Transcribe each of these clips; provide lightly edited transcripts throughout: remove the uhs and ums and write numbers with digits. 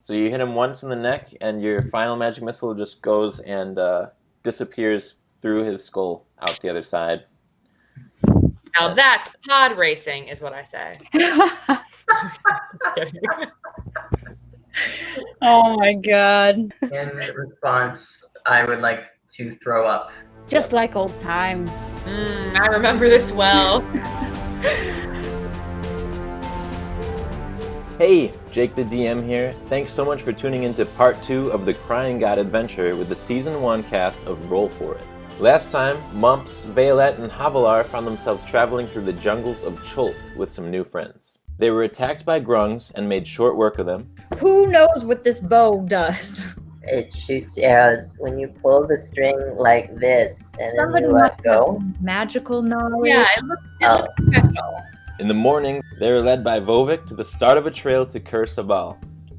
So you hit him once in the neck, and your final magic missile just goes and disappears through his skull out the other side. Now that's pod racing, is what I say. Oh my god. In response, I would like to throw up. Just like old times. I remember this well. Hey, Jake the DM here. Thanks so much for tuning into part 2 of the Crying God adventure with the Season 1 cast of Roll For It. Last time, Mumps, Vaelette, and Havalar found themselves traveling through the jungles of Chult with some new friends. They were attacked by grungs and made short work of them. Who knows what this bow does? It shoots arrows when you pull the string like this and Somebody then you must let go. have some magical knowledge. Yeah, it looks special. In the morning, they were led by Vovik to the start of a trail to Kur Sabal.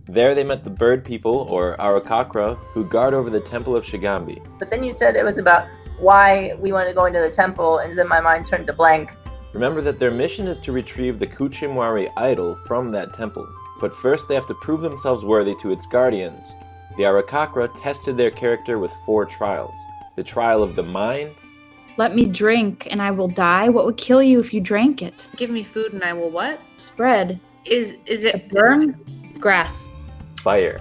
There they met the bird people, or Arakakra, who guard over the temple of Shigambi. But then you said it was about why we want to go into the temple, and then my mind turned to blank. Remember that their mission is to retrieve the Kuchimwari idol from that temple. But first they have to prove themselves worthy to its guardians. The Arakakra tested their character with 4 trials. The trial of the mind. Let me drink and I will die. What would kill you if you drank it? Give me food and I will what? Spread. Is it Burn? Grass. Fire.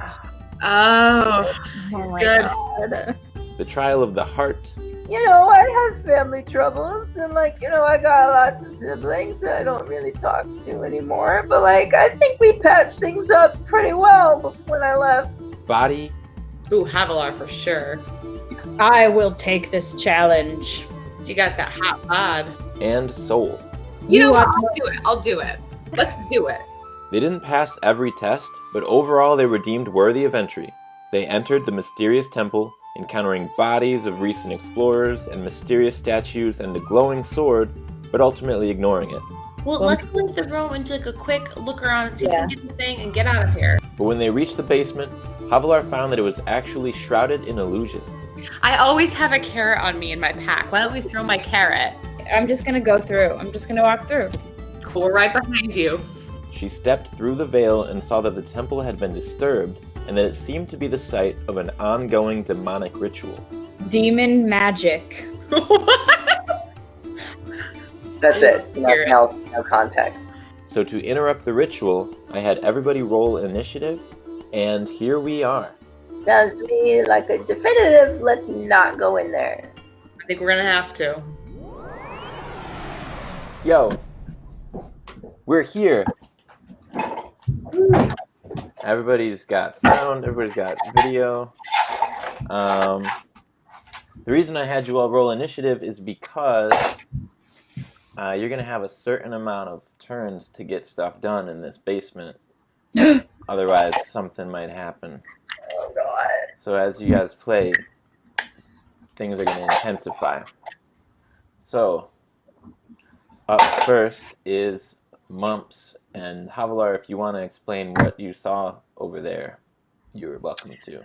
Oh, Oh my good. God. The trial of the heart. You know, I have family troubles, and I got lots of siblings that I don't really talk to anymore. But I think we patched things up pretty well when I left. Body. Ooh, Havalar for sure. I will take this challenge. You got that hot bod. And soul. You know You what? are- I'll do it. Let's do it. They didn't pass every test, but overall they were deemed worthy of entry. They entered the mysterious temple, encountering bodies of recent explorers and mysterious statues and the glowing sword, but ultimately ignoring it. Well, let's go into the room and do a quick look around and see if we can get the thing and get out of here. But when they reached the basement, Havalar found that it was actually shrouded in illusion. I always have a carrot on me in my pack. Why don't we throw my carrot? I'm just gonna go through. I'm just gonna walk through. Cool, right behind you. She stepped through the veil and saw that the temple had been disturbed and that it seemed to be the site of an ongoing demonic ritual. Demon magic. That's it. Here. Nothing else, no context. So to interrupt the ritual, I had everybody roll initiative, and here we are. Sounds to me like a definitive, let's not go in there. I think we're gonna have to. Yo, we're here. Everybody's got sound, everybody's got video. The reason I had you all roll initiative is because you're going to have a certain amount of turns to get stuff done in this basement. Otherwise, something might happen. Oh god. So as you guys play, things are going to intensify. So, up first is Mumps, and Havalar, if you want to explain what you saw over there, you're welcome to.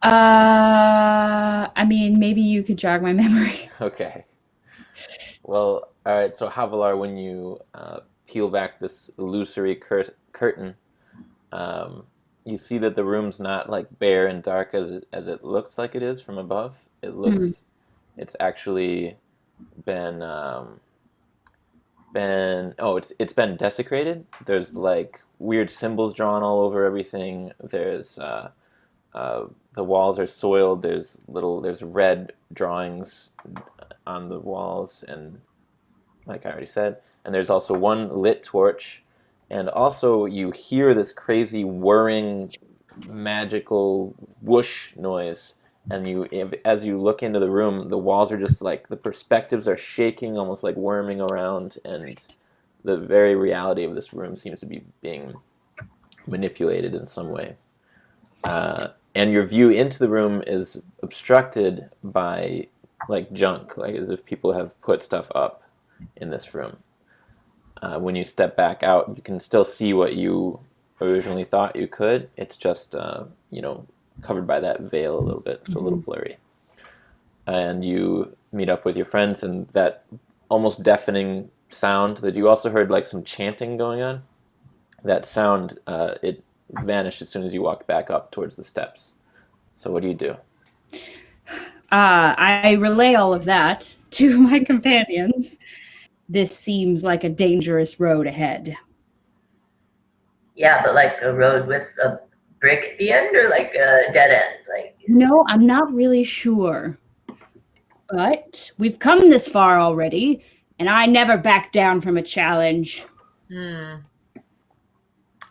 I mean, maybe you could jog my memory. Okay. Well, alright, so Havalar, when you peel back this illusory curtain, you see that the room's not bare and dark as it looks like it is from above. It looks, it's actually been it's been desecrated. There's weird symbols drawn all over everything. There's the walls are soiled. There's red drawings on the walls, and like I already said, and there's also one lit torch, and also you hear this crazy whirring magical whoosh noise. And as you look into the room, the walls are just the perspectives are shaking, almost like worming around, and the very reality of this room seems to be being manipulated in some way. And your view into the room is obstructed by junk, as if people have put stuff up in this room. When you step back out, you can still see what you originally thought you could. It's just covered by that veil a little bit, so a little blurry. And you meet up with your friends, and that almost deafening sound that you also heard some chanting going on, that sound, It vanished as soon as you walked back up towards the steps. So what do you do? I relay all of that to my companions. This seems like a dangerous road ahead. Yeah, but like a road with a brick at the end, or like a dead end? Like, No, I'm not really sure. But we've come this far already, and I never back down from a challenge.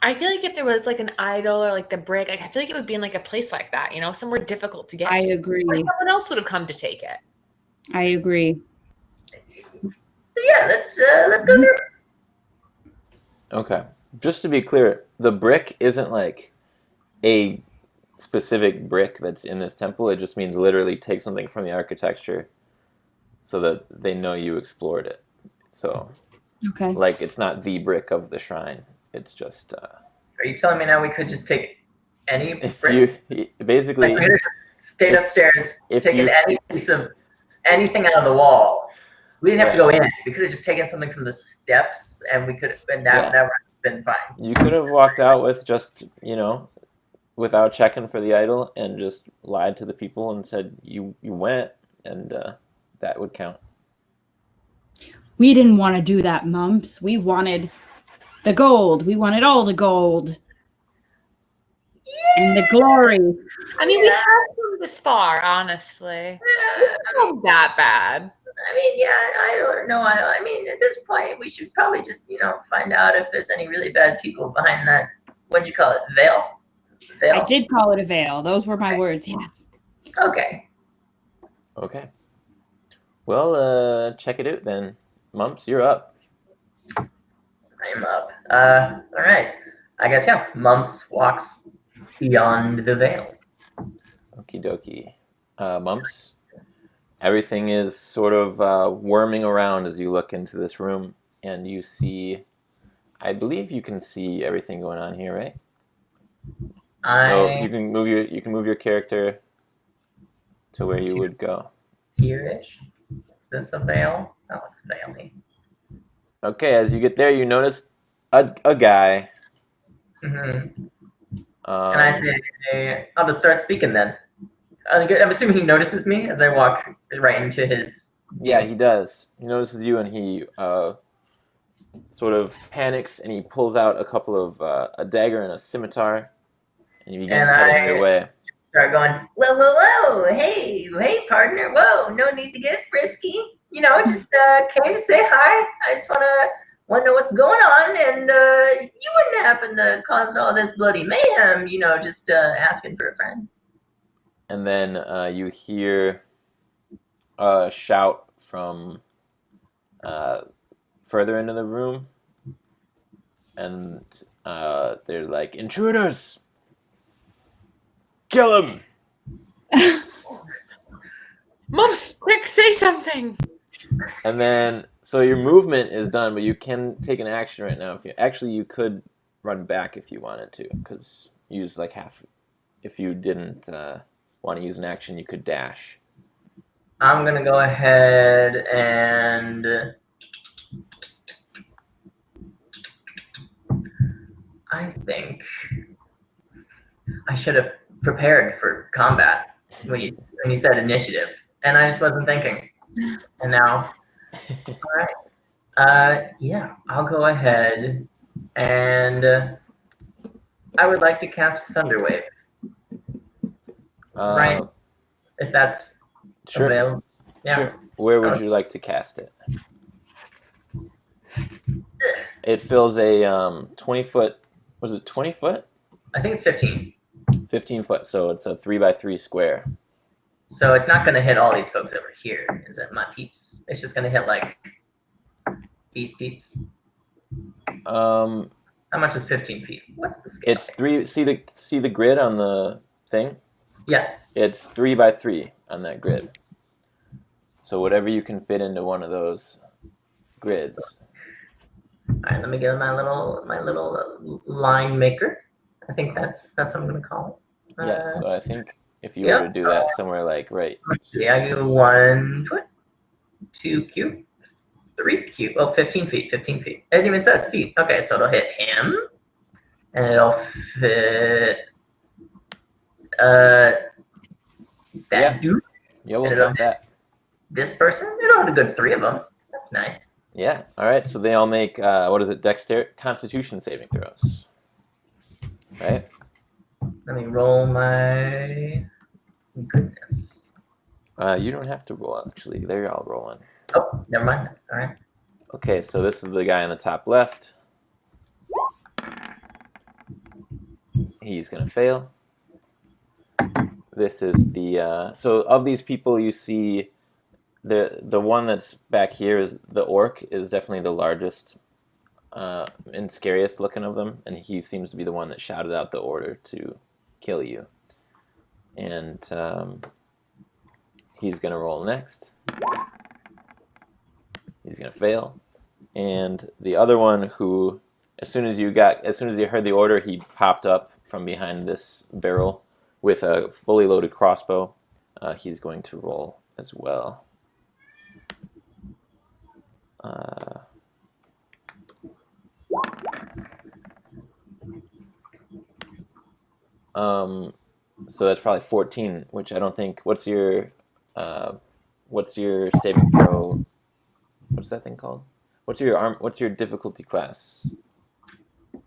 I feel like if there was like an idol or like the brick, I feel like it would be in like a place like that, you know, somewhere difficult to get I to. agree. Or someone else would have come to take it. I agree. so yeah, let's go through. Okay. Just to be clear, the brick isn't like a specific brick that's in this temple. It just means literally take something from the architecture so that they know you explored it. So, Okay. like, it's not the brick of the shrine. It's just... Are you telling me now we could just take any if brick? you... Basically... Like, we could have stayed upstairs, if taken you- any piece of anything out of the wall. We didn't have to go in. We could have just taken something from the steps, and we could, and that would have been fine. You could have walked out with just, without checking for the idol and just lied to the people and said you went, and that would count. We didn't want to do that, Mumps. We wanted the gold. We wanted all the gold. And the glory. I mean, we have come this far, honestly. It's not that bad. I mean, yeah, I don't know. I mean, at this point, we should probably just, find out if there's any really bad people behind that. What'd you call it? Veil? I did call it a veil. Those were my words, yes. Okay. Okay. Well, check it out then. Mumps, you're up. I'm up. All right. I guess, yeah, Mumps walks beyond the veil. Okie dokie. Mumps, everything is sort of worming around as you look into this room, and you see, I believe you can see everything going on here, right? So you can move your character to where you would go. Here-ish. Is this a veil? Oh, it's veiling. Okay, as you get there, you notice a guy. Mm-hmm. And I say, I'll just start speaking then. I'm assuming he notices me as I walk right into his... Yeah, he does. He notices you, and he sort of panics, and he pulls out a couple of a dagger and a scimitar, and he begins heading your way. Start going, whoa, hey, partner, whoa, no need to get frisky. Just came to say hi. I just want to know what's going on, and you wouldn't happen to cause all this bloody mayhem, just asking for a friend. And then you hear a shout from further into the room, and they're like, "Intruders! Kill him!" Mumps, quick, say something. And then, so your movement is done, but you can take an action right now. You could run back if you wanted to, because use like half. If you didn't want to use an action, you could dash. I'm gonna go ahead and I think I should have prepared for combat when you said initiative, and I just wasn't thinking. And now, all right, yeah, I'll go ahead and I would like to cast Thunderwave. Right, if that's sure. available. Yeah. Sure. Where would you like to cast it? It fills a 20-foot. Was it 20 foot? I think it's 15. 15 foot. So it's a 3x3 square. So it's not going to hit all these folks over here. Is it my peeps? It's just going to hit like these peeps. How much is 15 feet? What's the scale? It's 3. See the grid on the thing? Yeah. It's 3x3 on that grid. So whatever you can fit into one of those grids. All right, let me get my little line maker. I think that's what I'm gonna call it. Yeah. So I think if you were to do that somewhere like right. Yeah, I go 1 foot, 2 cube, 3 cube. Oh, 15 feet. 15 feet. It even says feet. Okay, so it'll hit him, And it'll fit that dude. Yeah, we'll count that. This person? It'll have a good 3 of them. That's nice. Yeah. All right. So they all make what is it? Constitution saving throws. Right. Let me roll my goodness. You don't have to roll actually. They're all rolling. Oh, never mind. All right. Okay. So this is the guy on the top left. He's gonna fail. This is the so of these people you see. The one that's back here is the orc is definitely the largest and scariest looking of them, and he seems to be the one that shouted out the order to kill you. And he's gonna roll next. He's gonna fail. And the other one who, as soon as you heard the order, he popped up from behind this barrel with a fully loaded crossbow. He's going to roll as well. So that's probably 14, which I don't think. What's your saving throw? What's that thing called? What's your difficulty class?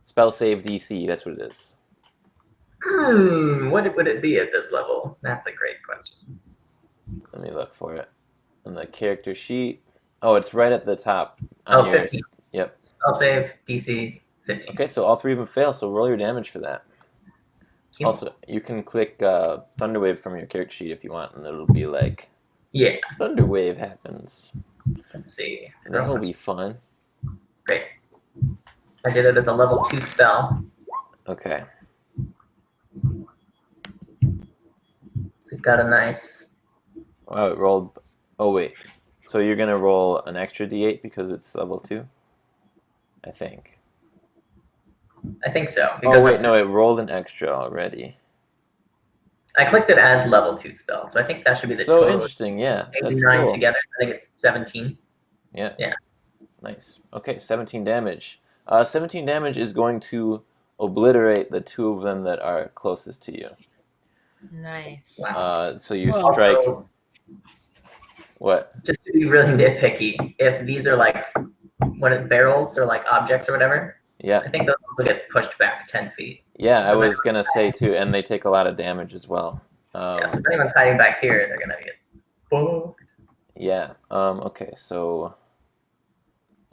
Spell save DC. That's what it is. What would it be at this level? That's a great question. Let me look for it on the character sheet. Oh, it's right at the top. Oh, 15. Yep. Spell save DC's 15. Okay, so all 3 of them fail. So roll your damage for that. Cute. Also, you can click Thunderwave from your character sheet if you want, and it'll be like, yeah. Thunderwave happens. Let's see. That'll be fun. Great. I did it as a level 2 spell. Okay. So we've got a nice. Wow, it rolled. Oh wait. So you're gonna roll an extra D8 because it's level 2? I think. I think so. Oh wait, no, it rolled an extra already. I clicked it as level 2 spell, so I think that should be the so total. Interesting, yeah. That's 89 cool. together. I think it's 17. Yeah. Yeah. Nice. Okay, 17 damage. 17 damage is going to obliterate the 2 of them that are closest to you. Nice. Wow. So you strike. Also, What? just to be really nitpicky, if these are like barrels or like objects or whatever, Yeah. I think those will get pushed back 10 feet. Yeah, I was gonna say too, and they take a lot of damage as well. Yeah, so if anyone's hiding back here, they're gonna get fucked. Yeah. Okay. So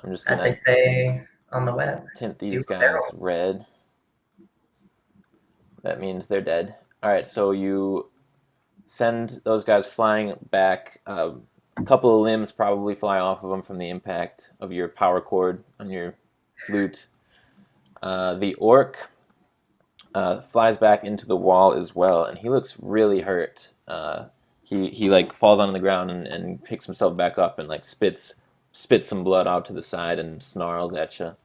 I'm just As gonna they say on the web. tint these Do guys barrel. red. That means they're dead. All right. So you send those guys flying back. A couple of limbs probably fly off of them from the impact of your power cord on your loot. The orc flies back into the wall as well, and he looks really hurt. He like falls on the ground and picks himself back up and like spits some blood out to the side and snarls at you.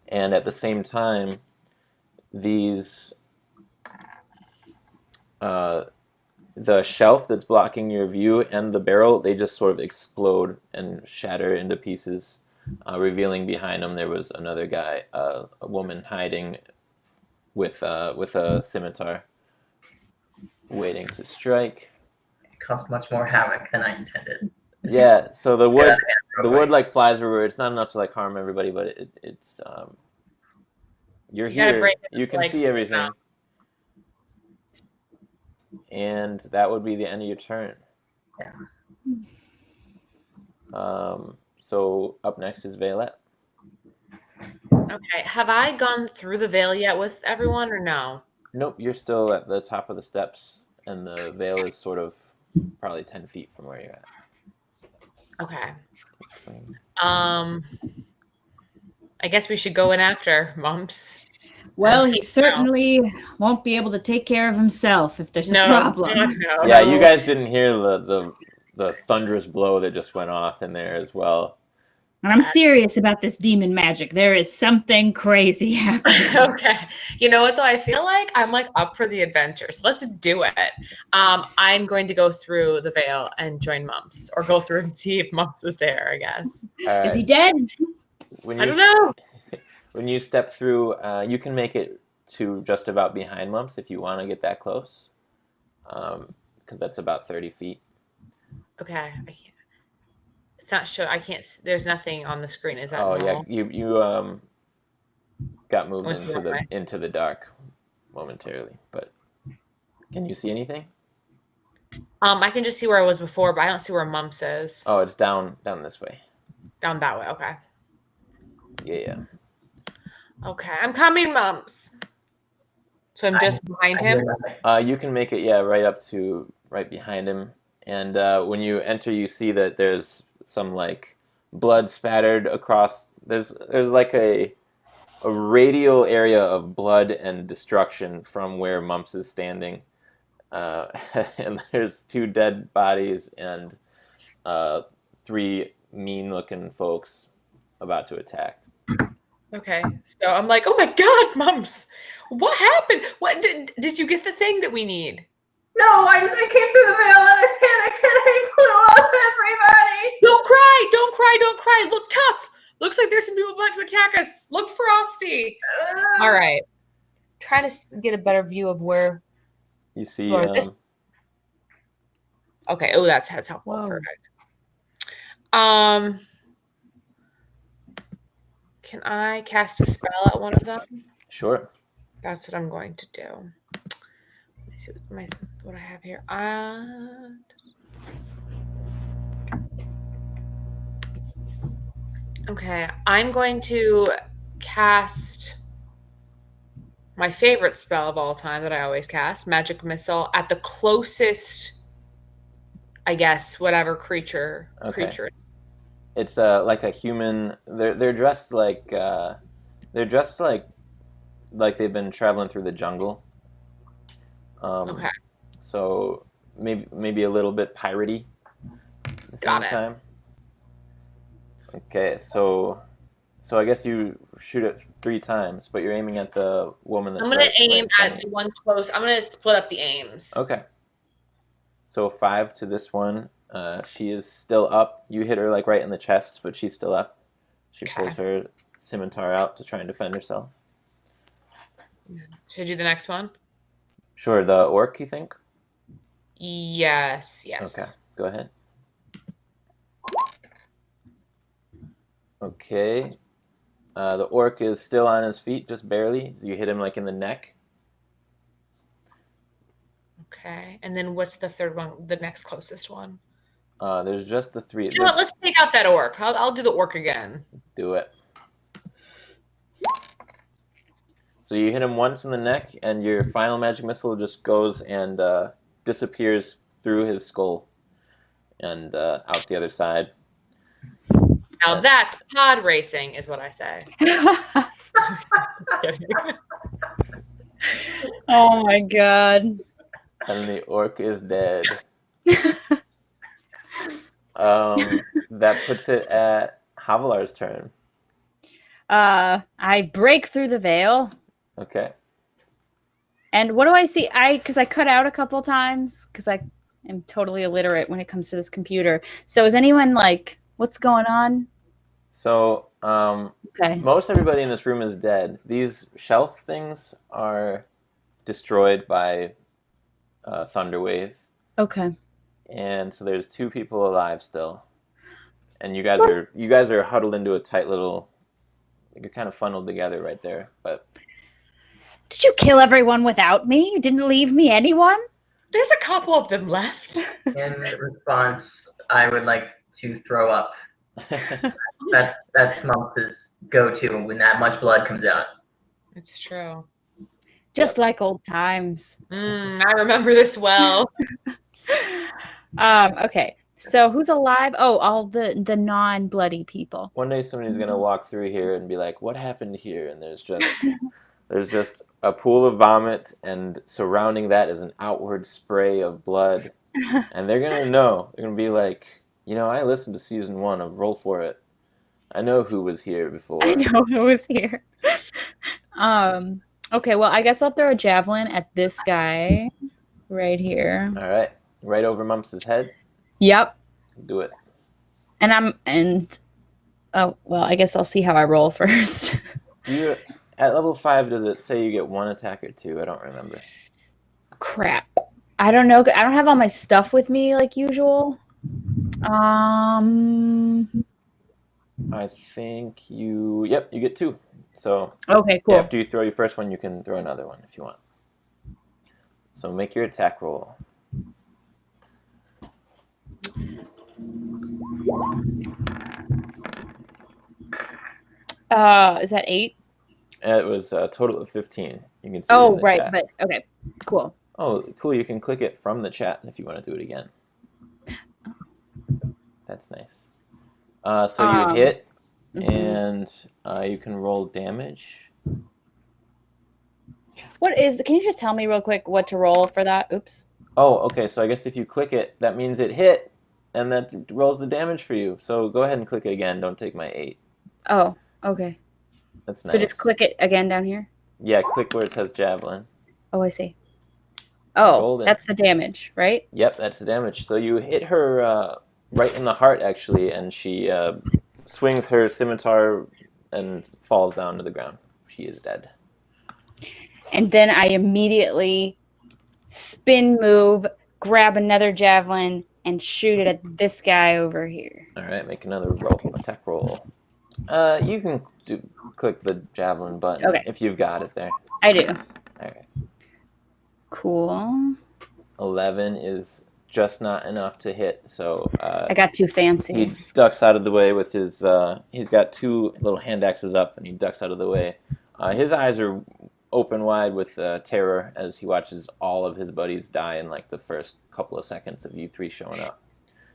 And at the same time, these the shelf that's blocking your view and the barrel, they just sort of explode and shatter into pieces, revealing behind them there was another guy, a woman hiding with a scimitar, waiting to strike. It caused much more havoc than I intended. Yeah, so the Let's get out wood of hand real the wood quick. like flies everywhere. It's not enough to like harm everybody, but it's you're You gotta here. break it You can like see so everything. now. And that would be the end of your turn. Yeah. So up next is Vaelette. Okay. Have I gone through the veil yet with everyone or no? Nope, you're still at the top of the steps, and the veil is sort of probably 10 feet from where you're at. Okay. I guess we should go in after Mumps. Well, he certainly won't be able to take care of himself if there's a problem. No. Yeah, you guys didn't hear the thunderous blow that just went off in there as well. And I'm serious about this demon magic. There is something crazy happening. Okay. You know what though? I feel like I'm like up for the adventure. So let's do it. I'm going to go through the veil and join Mumps, or go through and see if Mumps is there, I guess. All Is he right. dead? When I you don't know. when you step through, you can make it to just about behind Mumps if you want to get that close, because that's about 30 feet. Okay, I can't. It's not sure. I can't. There's nothing on the screen. Is that Oh normal? yeah, you got moved Went the wrong way. into the dark momentarily, but can you see anything? I can just see where I was before, but I don't see where Mumps is. Oh, it's down this way. Down that way. Okay. Yeah. Okay, I'm coming, Mumps. So I'm just behind I hear him. nothing. You can make it right behind him, and when you enter, you see that there's some like blood spattered across. There's like a radial area of blood and destruction from where Mumps is standing, and there's 2 dead bodies and 3 mean-looking folks about to attack. Okay, so I'm like, oh my God, Mumps, what happened? What did you get the thing that we need? No, I came through the veil and I panicked and I blew up everybody. Don't cry, don't cry, don't cry. Look tough. Looks like there's some people about to attack us. Look frosty. All right, try to get a better view of where. You see, Okay. Oh, that's helpful. Whoa. Perfect. Can I cast a spell at one of them? sure. That's what I'm going to do. Let me see what I have here. Okay, I'm going to cast my favorite spell of all time that I always cast, Magic Missile, at the closest, I guess, whatever creature. It's like a human. They're dressed like like they've been traveling through the jungle. Okay. So maybe a little bit piratey at the same time. Okay, so I guess you shoot it 3 times, but you're aiming at the woman that's I'm going to aim right in front at of you. one close. I'm going to split up the aims. Okay. So 5 to this one. She is still up. You hit her like right in the chest, but she's still up. She pulls her scimitar out to try and defend herself. Should I do the next one? Sure, the orc, you think? Yes. Okay, go ahead. Okay. The orc is still on his feet, just barely. So you hit him like in the neck. Okay. And then what's the third one? The next closest one? There's just the 3. You know what? Let's take out that orc. I'll do the orc again. Do it. So you hit him once in the neck, and your final magic missile just goes and disappears through his skull and out the other side. Now that's pod racing, is what I say. Oh my God. And the orc is dead. That puts it at Havalar's turn. I break through the veil. Okay. And what do I see? Because I cut out a couple times because I am totally illiterate when it comes to this computer. So is anyone like, what's going on? So Okay. most everybody in this room is dead. These shelf things are destroyed by Thunderwave. Okay. And so there's 2 people alive still. And you guys are huddled into a tight little, you're kind of funneled together right there. But Did you kill everyone without me? You didn't leave me anyone? There's a couple of them left. In response, I would like to throw up. That's Mumps' go-to when that much blood comes out. It's true. Just like old times. I remember this well. Okay. So who's alive? Oh, all the non-bloody people. one day somebody's gonna walk through here and be like, "What happened here?" And there's just a pool of vomit, and surrounding that is an outward spray of blood. And they're gonna know. They're gonna be like, I listened to season 1 of Roll For It. I know who was here before. I know who was here. Okay, well, I guess I'll throw a javelin at this guy right here. All right, right over Mumps' head. Yep. Do it. Oh, well, I guess I'll see how I roll first. Do At level 5, does it say you get 1 attack or 2? I don't remember. Crap. I don't know. I don't have all my stuff with me like usual. I think you get 2. So Okay, cool. after you throw your first one, you can throw another one if you want. So make your attack roll. Is that 8? It was a total of 15. You can see it in the right, chat. but okay, cool. Oh, cool. You can click it from the chat if you want to do it again. That's nice. So you hit, and you can roll damage. Can you just tell me real quick what to roll for that? Oops. Oh, okay. So I guess if you click it, that means it hit, and that rolls the damage for you. So go ahead and click it again. Don't take my 8. Oh, okay. That's nice. So just click it again down here? Yeah, click where it says javelin. Oh, I see. Oh, Golden. that's the damage, right? Yep, that's the damage. So you hit her right in the heart, actually, and she swings her scimitar and falls down to the ground. She is dead. And then I immediately spin move, grab another javelin, and shoot it at this guy over here. All right, make another attack roll. You can click the javelin button if you've got it there. I do. All right. Cool. 11 is just not enough to hit, so I got too fancy. he ducks out of the way with his. He's got 2 little hand axes up, and he ducks out of the way. His eyes are open wide with terror as he watches all of his buddies die in like the first couple of seconds of you 3 showing up.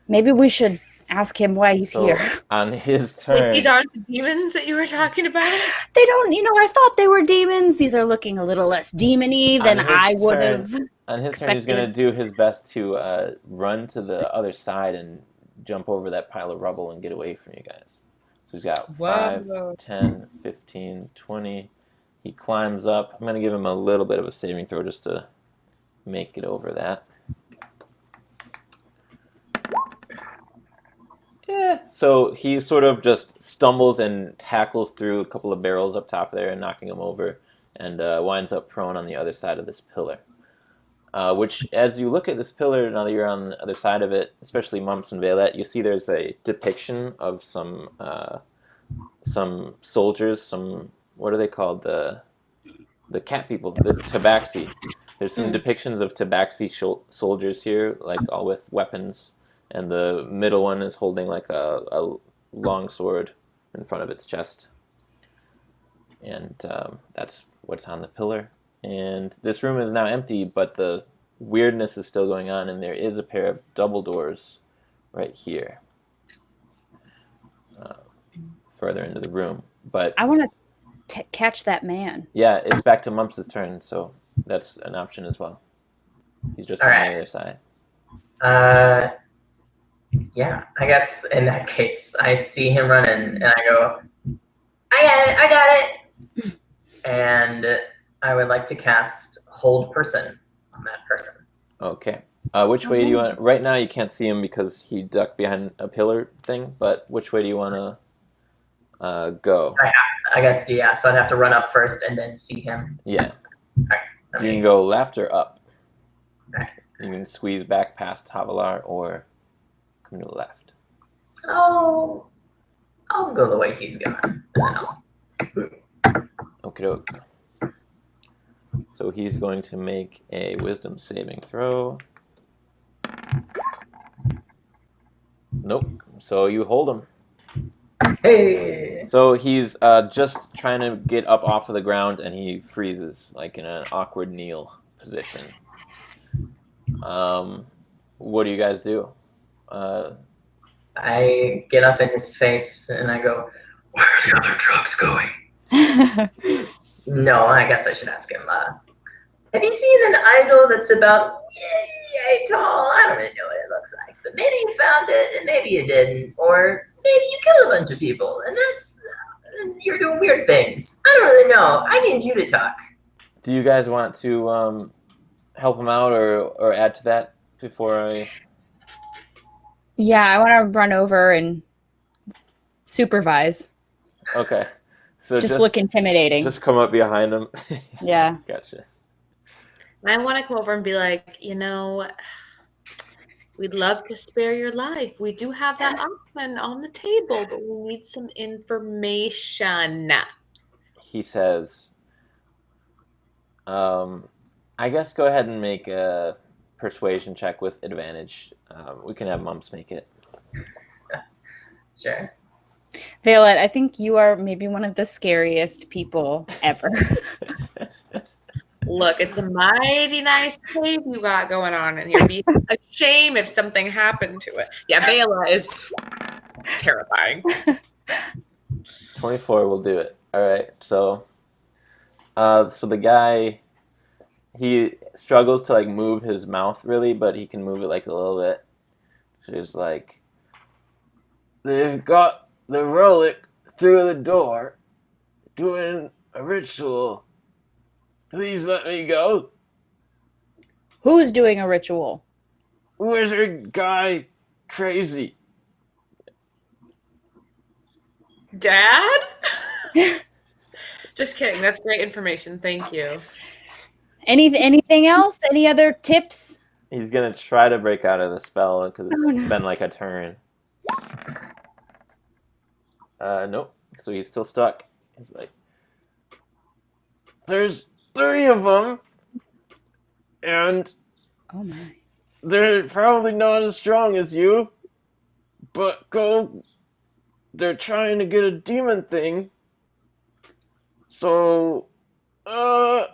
Maybe we should ask him why he's here. On his turn, These aren't the demons that you were talking about? They don't, I thought they were demons. These are looking a little less demon-y than I would have. On his turn, he's going to do his best to run to the other side and jump over that pile of rubble and get away from you guys. So he's got 5, 10, 15, 20. He climbs up. I'm going to give him a little bit of a saving throw just to make it over that. Yeah. So he sort of just stumbles and tackles through a couple of barrels up top there and knocking him over, and winds up prone on the other side of this pillar. Which, as you look at this pillar, now that you're on the other side of it, especially Mumps and Vaelette, you see there's a depiction of some soldiers, what are they called? The cat people, the tabaxi. There's some depictions of tabaxi soldiers here, like all with weapons, and the middle one is holding like a long sword in front of its chest. And that's what's on the pillar. And this room is now empty, but the weirdness is still going on, and there is a pair of double doors right here, further into the room. But I want to catch that man. Yeah, it's back to Mumps' turn, so that's an option as well. He's just on the other side. Yeah, I guess in that case, I see him running, and I go, I got it! And I would like to cast Hold Person on that person. Okay. Which way do you want? Right now, you can't see him because he ducked behind a pillar thing. But which way do you want to go? I guess yeah. So I'd have to run up first and then see him. Yeah. Okay. You can go left or up. Okay. You can squeeze back past Havalar or come to the left. Oh, I'll go the way he's going. Okie doke. So he's going to make a wisdom saving throw. Nope. So you hold him. Hey! So he's just trying to get up off of the ground, and he freezes, like in an awkward kneel position. What do you guys do? I get up in his face and I go, "Where are the other drugs going?" No, I guess I should ask him. Have you seen an idol that's about yay tall? I don't really know what it looks like, but maybe you found it and maybe you didn't, or maybe you killed a bunch of people and that's you're doing weird things. I don't really know. I need you to talk. Do you guys want to help him out or add to that before I? Yeah, I want to run over and supervise. Okay. So Just look intimidating. Just come up behind him. Yeah. Gotcha. I want to come over and be like, we'd love to spare your life. We do have that option on the table, but we need some information. He says, I guess go ahead and make a persuasion check with advantage. We can have Mumps make it. Sure. Vaelette, I think you are maybe one of the scariest people ever. Look, it's a mighty nice cave you got going on in here. It'd be a shame if something happened to it. Yeah, Vaela is terrifying. 24 will do it. All right. So the guy, he struggles to like move his mouth really, but he can move it like a little bit. So he's like, they've got the relic through the door, doing a ritual. Please let me go. Who's doing a ritual? Wizard guy, crazy. Dad? Just kidding. That's great information. Thank you. Anything else? Any other tips? He's gonna try to break out of the spell because it's Oh, no. been like a turn. Nope. So he's still stuck. He's like, there's 3 of them, and Oh my. they're probably not as strong as you, but they're trying to get a demon thing. So, I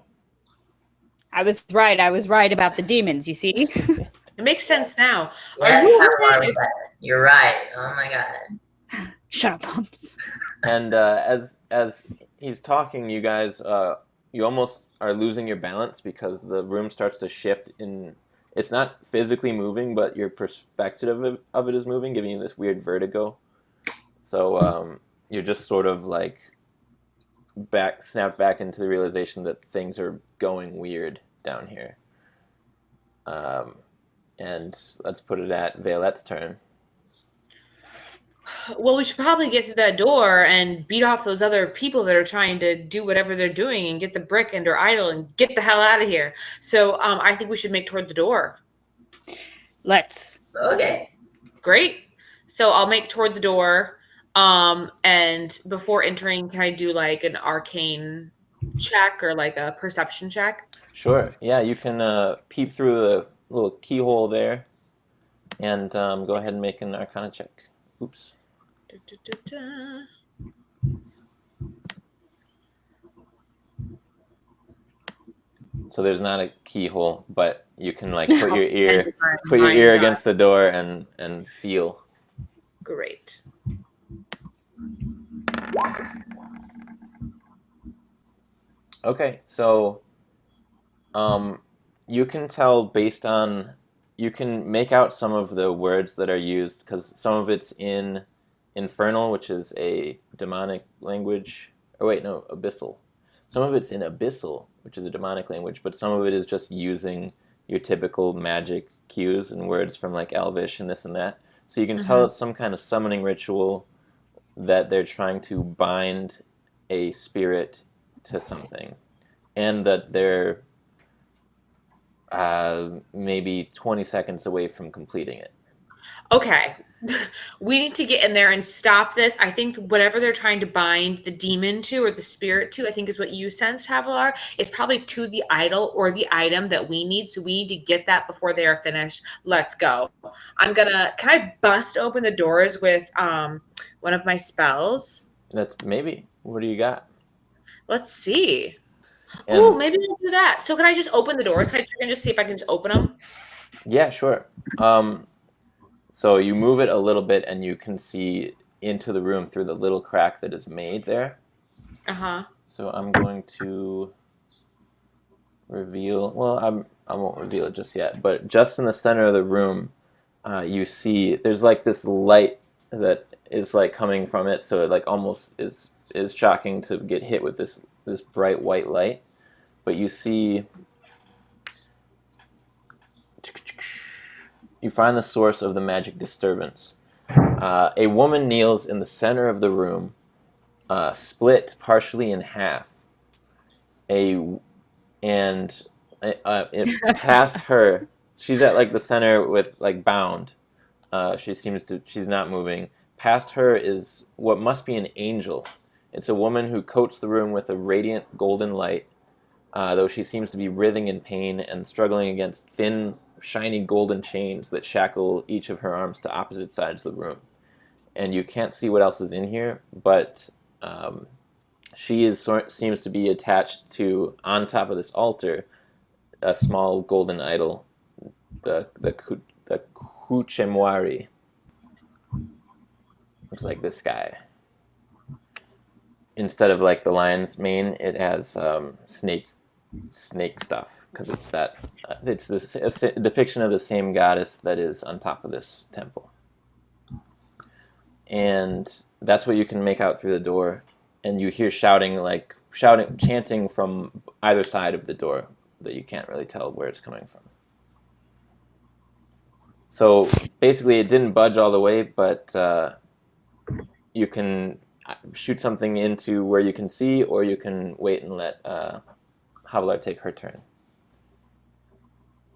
was right about the demons, you see? It makes sense now. Yeah, Are you Havalar aware- was right. You're right. Oh my god. Shut up, Mumps. and as he's talking, you guys, you almost are losing your balance because the room starts to shift in. It's not physically moving, but your perspective of it is moving, giving you this weird vertigo. So you're just sort of like snapped back into the realization that things are going weird down here. And let's put it at Vaelette's turn. Well, we should probably get to that door and beat off those other people that are trying to do whatever they're doing and get the brick and their idol and get the hell out of here. So I think we should make toward the door. Let's. Okay. Great. So I'll make toward the door. And before entering, can I do like an arcane check or like a perception check? Sure. Yeah, you can peep through the little keyhole there and go ahead and make an Arcana check. Oops. So there's not a keyhole, but you can like put your ear against the door and feel. Great. Okay, so you can tell based on, you can make out some of the words that are used because some of it's in Infernal, which is a demonic language. Oh wait, no, Abyssal. Some of it's in Abyssal, which is a demonic language, but some of it is just using your typical magic cues and words from like Elvish and this and that. So you can tell it's some kind of summoning ritual that they're trying to bind a spirit to something, and that they're maybe 20 seconds away from completing it. Okay. We need to get in there and stop this. I think whatever they're trying to bind the demon to or the spirit to, I think is what you sensed, Havalar, is probably to the idol or the item that we need. So we need to get that before they are finished. Let's go. Can I bust open the doors with one of my spells? That's maybe. What do you got? Let's see. And- Oh, maybe I'll do that. So can I just open the doors? Can I check and just see if I can just open them? Yeah, sure. So you move it a little bit and you can see into the room through the little crack that is made there. Uh-huh. So I'm going to reveal, well, I won't reveal it just yet, but just in the center of the room, you see there's like this light that is like coming from it, so it like almost is shocking to get hit with this bright white light. But you see, you find the source of the magic disturbance. A woman kneels in the center of the room, split partially in half. It past her. She's at like the center with like bound. She's not moving. Past her is what must be an angel. It's a woman who coats the room with a radiant golden light, though she seems to be writhing in pain and struggling against thin, shiny golden chains that shackle each of her arms to opposite sides of the room. And you can't see what else is in here, but seems to be attached to, on top of this altar, a small golden idol, the Kuchemwari. Looks like this guy. Instead of like the lion's mane, it has snake stuff, because it's that it's this a depiction of the same goddess that is on top of this temple. And that's what you can make out through the door, and you hear chanting from either side of the door that you can't really tell where it's coming from. So basically it didn't budge all the way, but you can shoot something into where you can see, or you can wait and let Havalar take her turn.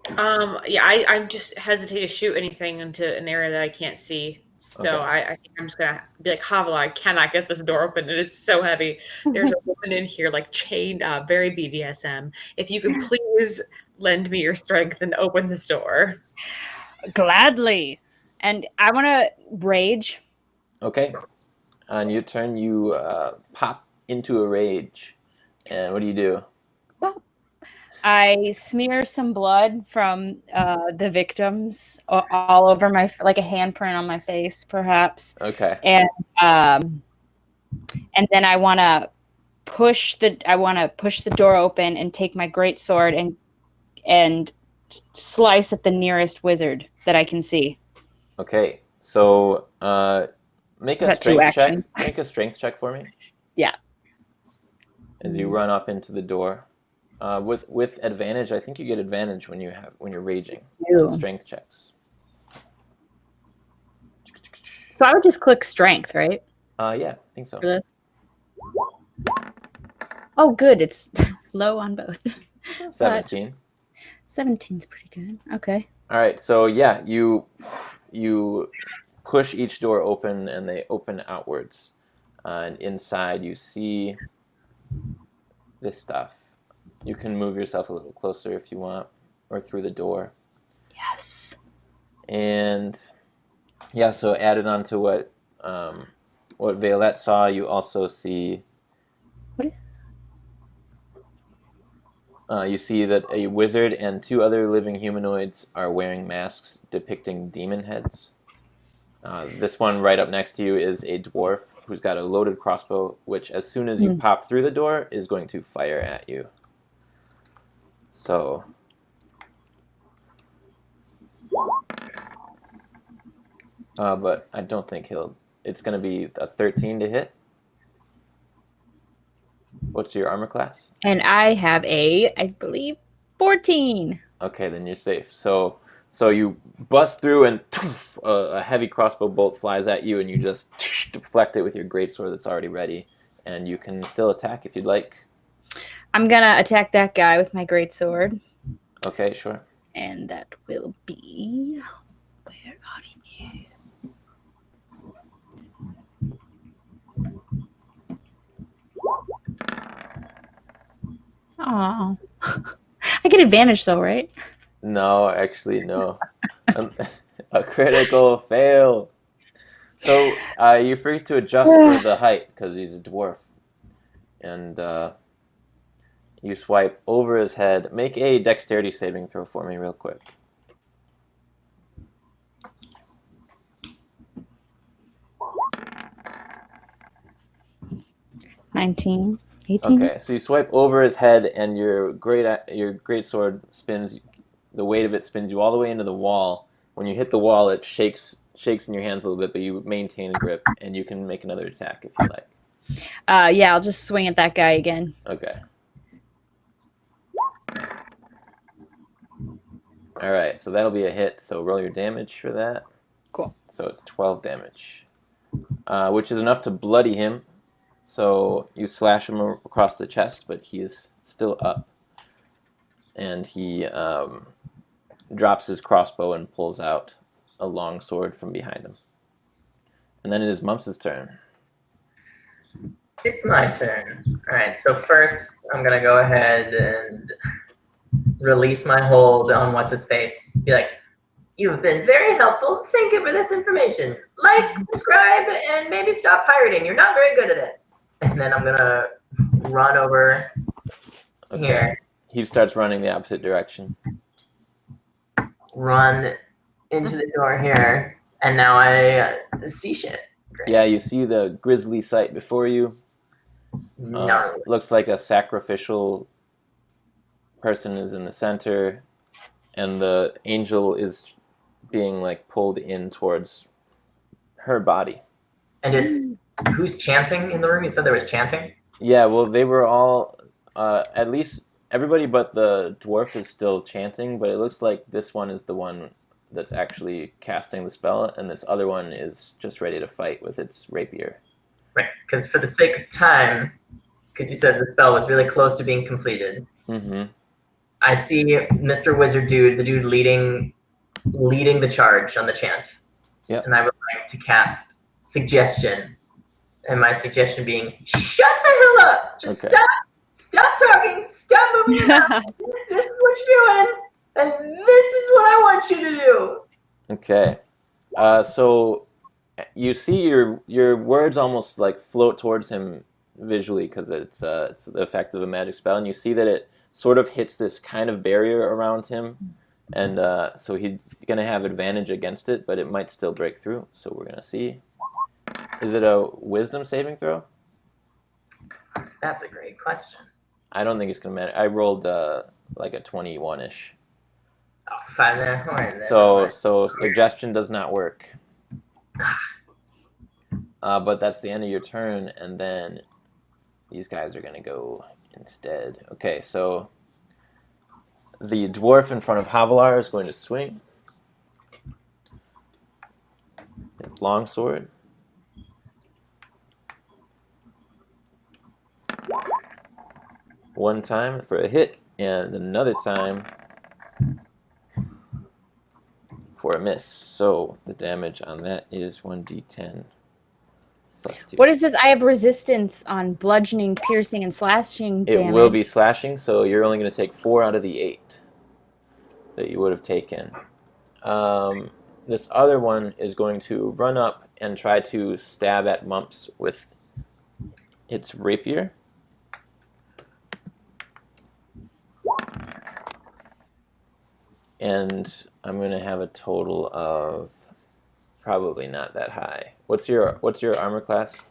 I just hesitate to shoot anything into an area that I can't see. So okay. I think I'm just gonna be like, Havalar, I cannot get this door open. It is so heavy. There's a woman in here, like chained up, very BDSM. If you could please lend me your strength and open this door. Gladly. And I want to rage. Okay. On your turn, you pop into a rage. And what do you do? I smear some blood from the victims all over my, like a handprint on my face, perhaps. Okay. And then I want to push the door open and take my greatsword and slice at the nearest wizard that I can see. Okay. So make a strength check. Make a strength check for me. Yeah. As you run up into the door. With advantage, I think you get advantage when you're raging. Strength checks. So I would just click strength, right? Yeah, I think so. For this. Oh, good. It's low on both. 17. 17's pretty good. Okay. All right. So yeah, you push each door open, and they open outwards, and inside you see this stuff. You can move yourself a little closer if you want, or through the door. Yes. And yeah, so added on to what Vaelette saw, you also see. What is? You see that a wizard and 2 other living humanoids are wearing masks depicting demon heads. This one right up next to you is a dwarf who's got a loaded crossbow, which as soon as you pop through the door is going to fire at you. So, but I don't think it's going to be a 13 to hit. What's your armor class? And I have I believe, 14. Okay, then you're safe. So you bust through, and a heavy crossbow bolt flies at you, and you just deflect it with your greatsword that's already ready, and you can still attack if you'd like. I'm gonna attack that guy with my greatsword. Okay, sure. And that will be... Where are you? Oh, I get advantage though, right? No, actually, no. A critical fail. So you're free to adjust for the height because he's a dwarf, and you swipe over his head. Make a dexterity saving throw for me, real quick. 19. 18? Okay, so you swipe over his head, and your great sword spins. The weight of it spins you all the way into the wall. When you hit the wall, it shakes in your hands a little bit, but you maintain a grip, and you can make another attack if you like. Yeah, I'll just swing at that guy again. Okay. All right, so that'll be a hit. So roll your damage for that. Cool. So it's 12 damage, which is enough to bloody him. So you slash him across the chest, but he is still up. And he drops his crossbow and pulls out a long sword from behind him. And then it is Mumps' turn. It's my turn. All right, so first I'm going to go ahead and release my hold on what's-his-face. Be like, you've been very helpful. Thank you for this information. Like, subscribe, and maybe stop pirating. You're not very good at it. And then I'm going to run over here. He starts running the opposite direction. Run into the door here. And now I see shit. Great. Yeah, you see the grisly sight before you. Gnarly. Looks like a sacrificial person is in the center, and the angel is being like pulled in towards her body. And it's who's chanting in the room? You said there was chanting? Yeah, well, they were all at least everybody but the dwarf is still chanting, but it looks like this one is the one that's actually casting the spell, and this other one is just ready to fight with its rapier. Right, because for the sake of time, because you said the spell was really close to being completed, I see Mr. Wizard Dude, the dude leading the charge on the chant. Yep. And I would like to cast Suggestion, and my suggestion being, shut the hell up! Just stop talking, stop moving around. This is what you're doing, and this is what I want you to do. Okay. So you see your words almost like float towards him visually because it's the effect of a magic spell, and you see that it sort of hits this kind of barrier around him, and so he's going to have advantage against it, but it might still break through. So we're going to see. Is it a wisdom saving throw? That's a great question. I don't think it's going to matter. I rolled like a 21-ish. Oh, 5 there. So suggestion does not work. But that's the end of your turn, and then these guys are going to go instead. Okay, so the dwarf in front of Havalar is going to swing. His longsword. One time for a hit, and another time for a miss. So the damage on that is 1d10 plus 2. What is this? I have resistance on bludgeoning, piercing, and slashing damage. It will be slashing, so you're only going to take 4 out of the 8 that you would have taken. This other one is going to run up and try to stab at Mumps with its rapier. And I'm going to have a total of probably not that high. What's your armor class?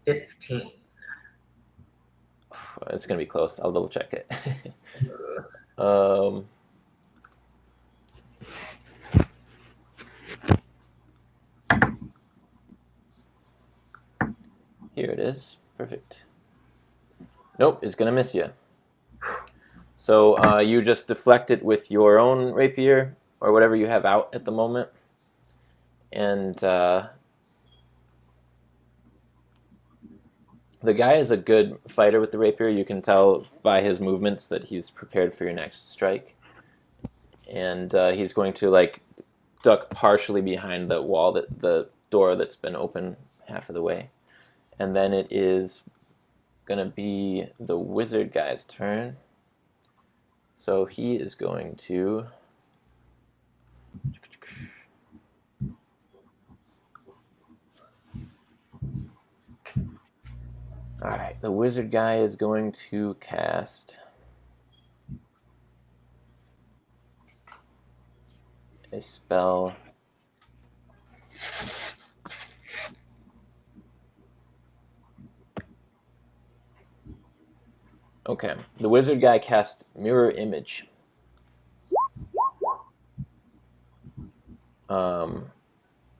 15. It's going to be close. I'll double check it. Here it is. Perfect. Nope, it's going to miss you. So you just deflect it with your own rapier or whatever you have out at the moment. And the guy is a good fighter with the rapier. You can tell by his movements that he's prepared for your next strike. And he's going to like duck partially behind the wall, the door that's been open half of the way. And then it is going to be the wizard guy's turn. So he is going to all right, the wizard guy is going to cast a spell. Okay, the wizard guy casts Mirror Image.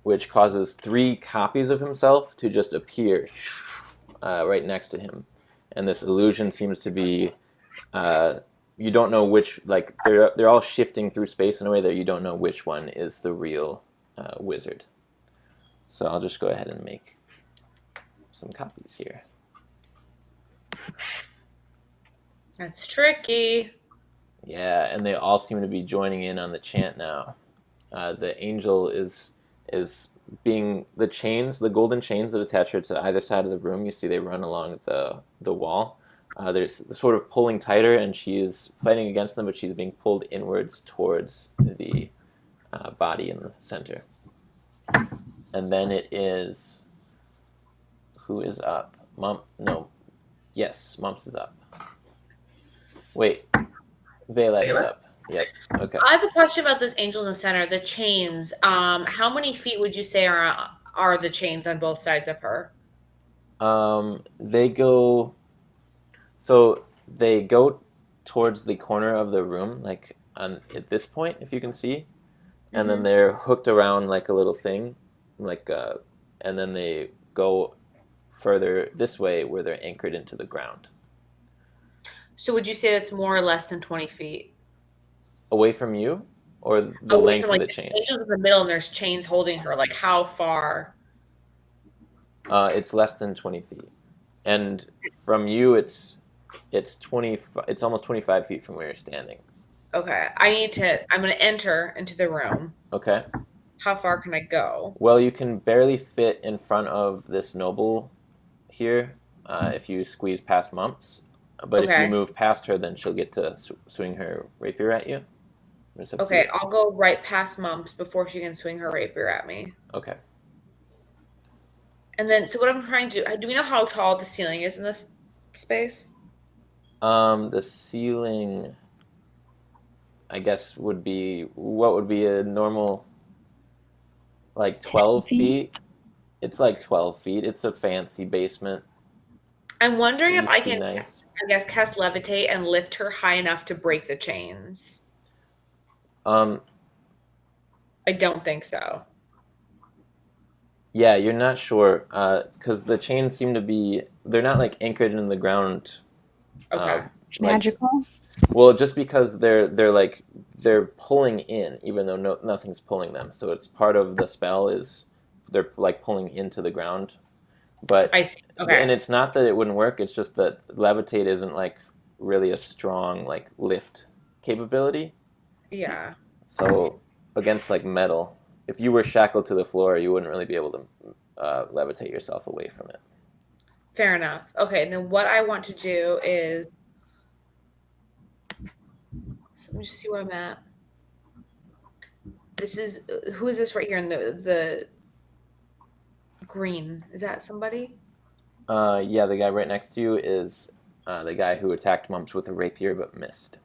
Which causes 3 copies of himself to just appear right next to him. And this illusion seems to be, you don't know which, like, they're all shifting through space in a way that you don't know which one is the real wizard. So I'll just go ahead and make some copies here. That's tricky. Yeah, and they all seem to be joining in on the chant now. The angel is being the golden chains that attach her to either side of the room. You see they run along the wall. They're sort of pulling tighter, and she is fighting against them, but she's being pulled inwards towards the body in the center. And then it is who is up? Yes, Mumps is up. Wait, Vaelette is up. Yep. Okay. I have a question about this angel in the center. The chains. How many feet would you say are the chains on both sides of her? They go. So they go towards the corner of the room, like at this point, if you can see, and then they're hooked around like a little thing, and then they go further this way where they're anchored into the ground. So would you say that's more or less than 20 feet? Away from you, or the Away length from, of the the chain? Angel's in the middle, and there's chains holding her. Like how far? It's less than 20 feet, and from you, it's 20. It's almost 25 feet from where you're standing. Okay, I'm going to enter into the room. Okay. How far can I go? Well, you can barely fit in front of this noble here if you squeeze past Mumps. But if you move past her, then she'll get to swing her rapier at you. Okay, I'll go right past Mumps before she can swing her rapier at me. Okay. And then, so what I'm trying to do we know how tall the ceiling is in this space? The ceiling, I guess, would be a normal, like 12 feet. It's like 12 feet. It's a fancy basement. I'm wondering if I can, nice. I guess, cast levitate and lift her high enough to break the chains. I don't think so. Yeah, you're not sure, because the chains seem to be, they're not like anchored in the ground. Okay. Magical? Well, just because they're pulling in, even though nothing's pulling them. So it's part of the spell is they're like pulling into the ground. But I see. Okay. And it's not that it wouldn't work, it's just that levitate isn't like really a strong like lift capability. Yeah. So against like metal, if you were shackled to the floor, you wouldn't really be able to levitate yourself away from it. Fair enough. Okay, and then what I want to do is, so let me just see where I'm at. Who is this right here in the green? Is that somebody? Yeah, the guy right next to you is the guy who attacked Mumps with a rapier but missed.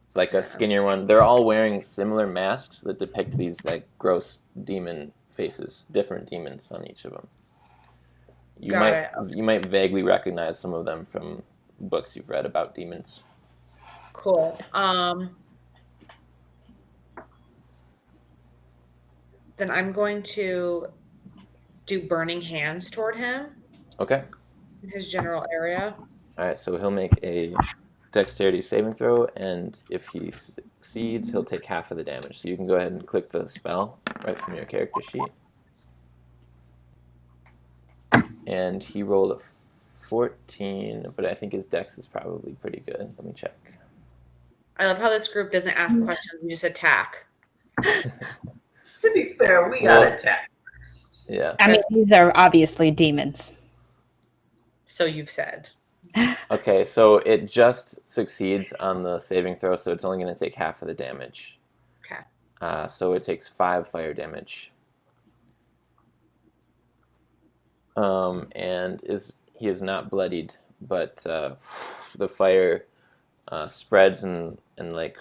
It's like a skinnier one. They're all wearing similar masks that depict these like gross demon faces, different demons on each of them. You might vaguely recognize some of them from books you've read about demons. Cool. Then I'm going to do burning hands toward him. Okay. In his general area. All right, so he'll make a dexterity saving throw, and if he succeeds, he'll take half of the damage. So you can go ahead and click the spell right from your character sheet. And he rolled a 14, but I think his dex is probably pretty good. Let me check. I love how this group doesn't ask questions; we just attack. To be fair, we got attacked first. Yeah. I mean, these are obviously demons. So you've said. Okay, so it just succeeds on the saving throw, so it's only going to take half of the damage. Okay. So it takes 5 fire damage. And he is not bloodied, but the fire spreads and like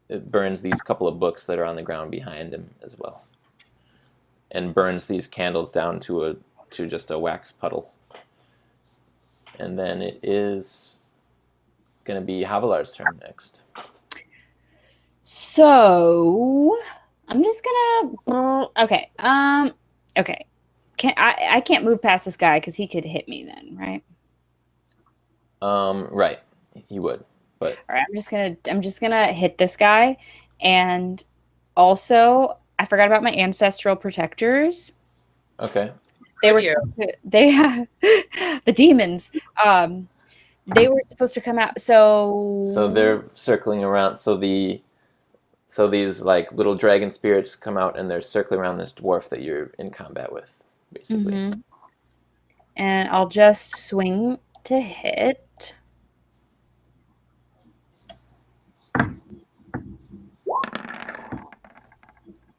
it burns these couple of books that are on the ground behind him as well, and burns these candles down to just a wax puddle. And then it is going to be Havalar's turn next. So I'm just gonna. Okay. Okay. I can't move past this guy because he could hit me then, right? Right. He would, but all right. I'm just gonna hit this guy, and also I forgot about my ancestral protectors. Okay. They were the demons. They were supposed to come out. So they're circling around. So these like little dragon spirits come out and they're circling around this dwarf that you're in combat with, basically. Mhm. And I'll just swing to hit.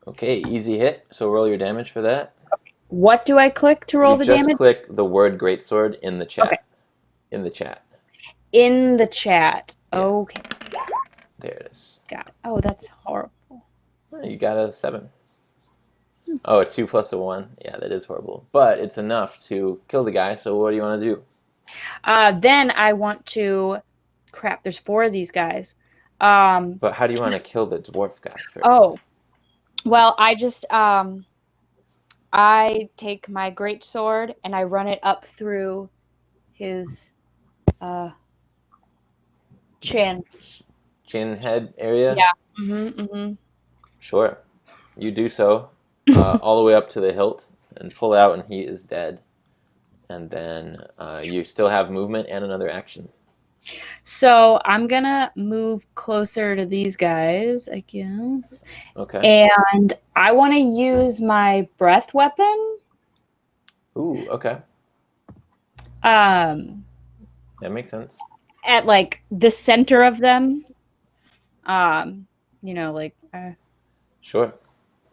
Okay, easy hit. So roll your damage for that. What do I click to roll You the just damage? click the word greatsword in the chat. Okay. In the chat. In the chat. Yeah. Okay. There it is. Got it. Oh, that's horrible. Oh, you got a 7. Oh, a 2 plus a 1. Yeah, that is horrible. But it's enough to kill the guy, so what do you want to do? Then I want to... Crap, there's 4 of these guys. But how do you want to kill the dwarf guy first? Oh. Well, I just... I take my great sword and I run it up through his chin. Chin head area? Yeah. Mm-hmm. Sure. You do so all the way up to the hilt and pull out and he is dead. And then you still have movement and another action. So I'm going to move closer to these guys, I guess. Okay. And I want to use my breath weapon. Ooh, okay. That makes sense. At like the center of them. You know, like... Sure.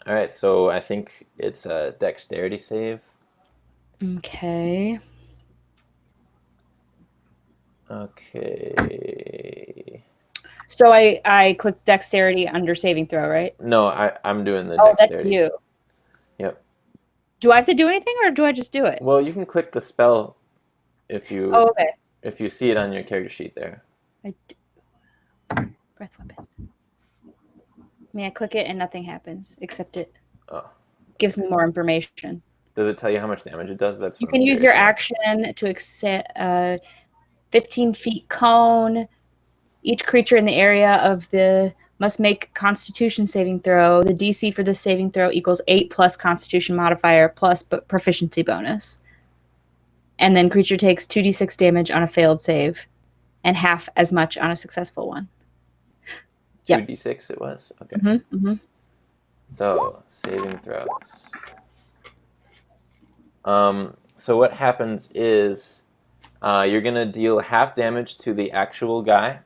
All right, so I think it's a dexterity save. Okay. Okay. So I click dexterity under saving throw, right? No, I'm doing the That's dexterity. you. Yep. Do I have to do anything or do I just do it? Well, you can click the spell if you okay. if you see it on your character sheet there. Breath weapon. I mean, I click it and nothing happens except it gives me more information. Does it tell you how much damage it does? That's you can use your action to accept 15 feet cone. Each creature in the area of the must make Constitution saving throw. The DC for this saving throw equals 8 plus Constitution modifier plus proficiency bonus. And then creature takes 2d6 damage on a failed save and half as much on a successful one. 2d6 it was? Okay. Mm-hmm. So, saving throws. So what happens is you're going to deal half damage to the actual guy.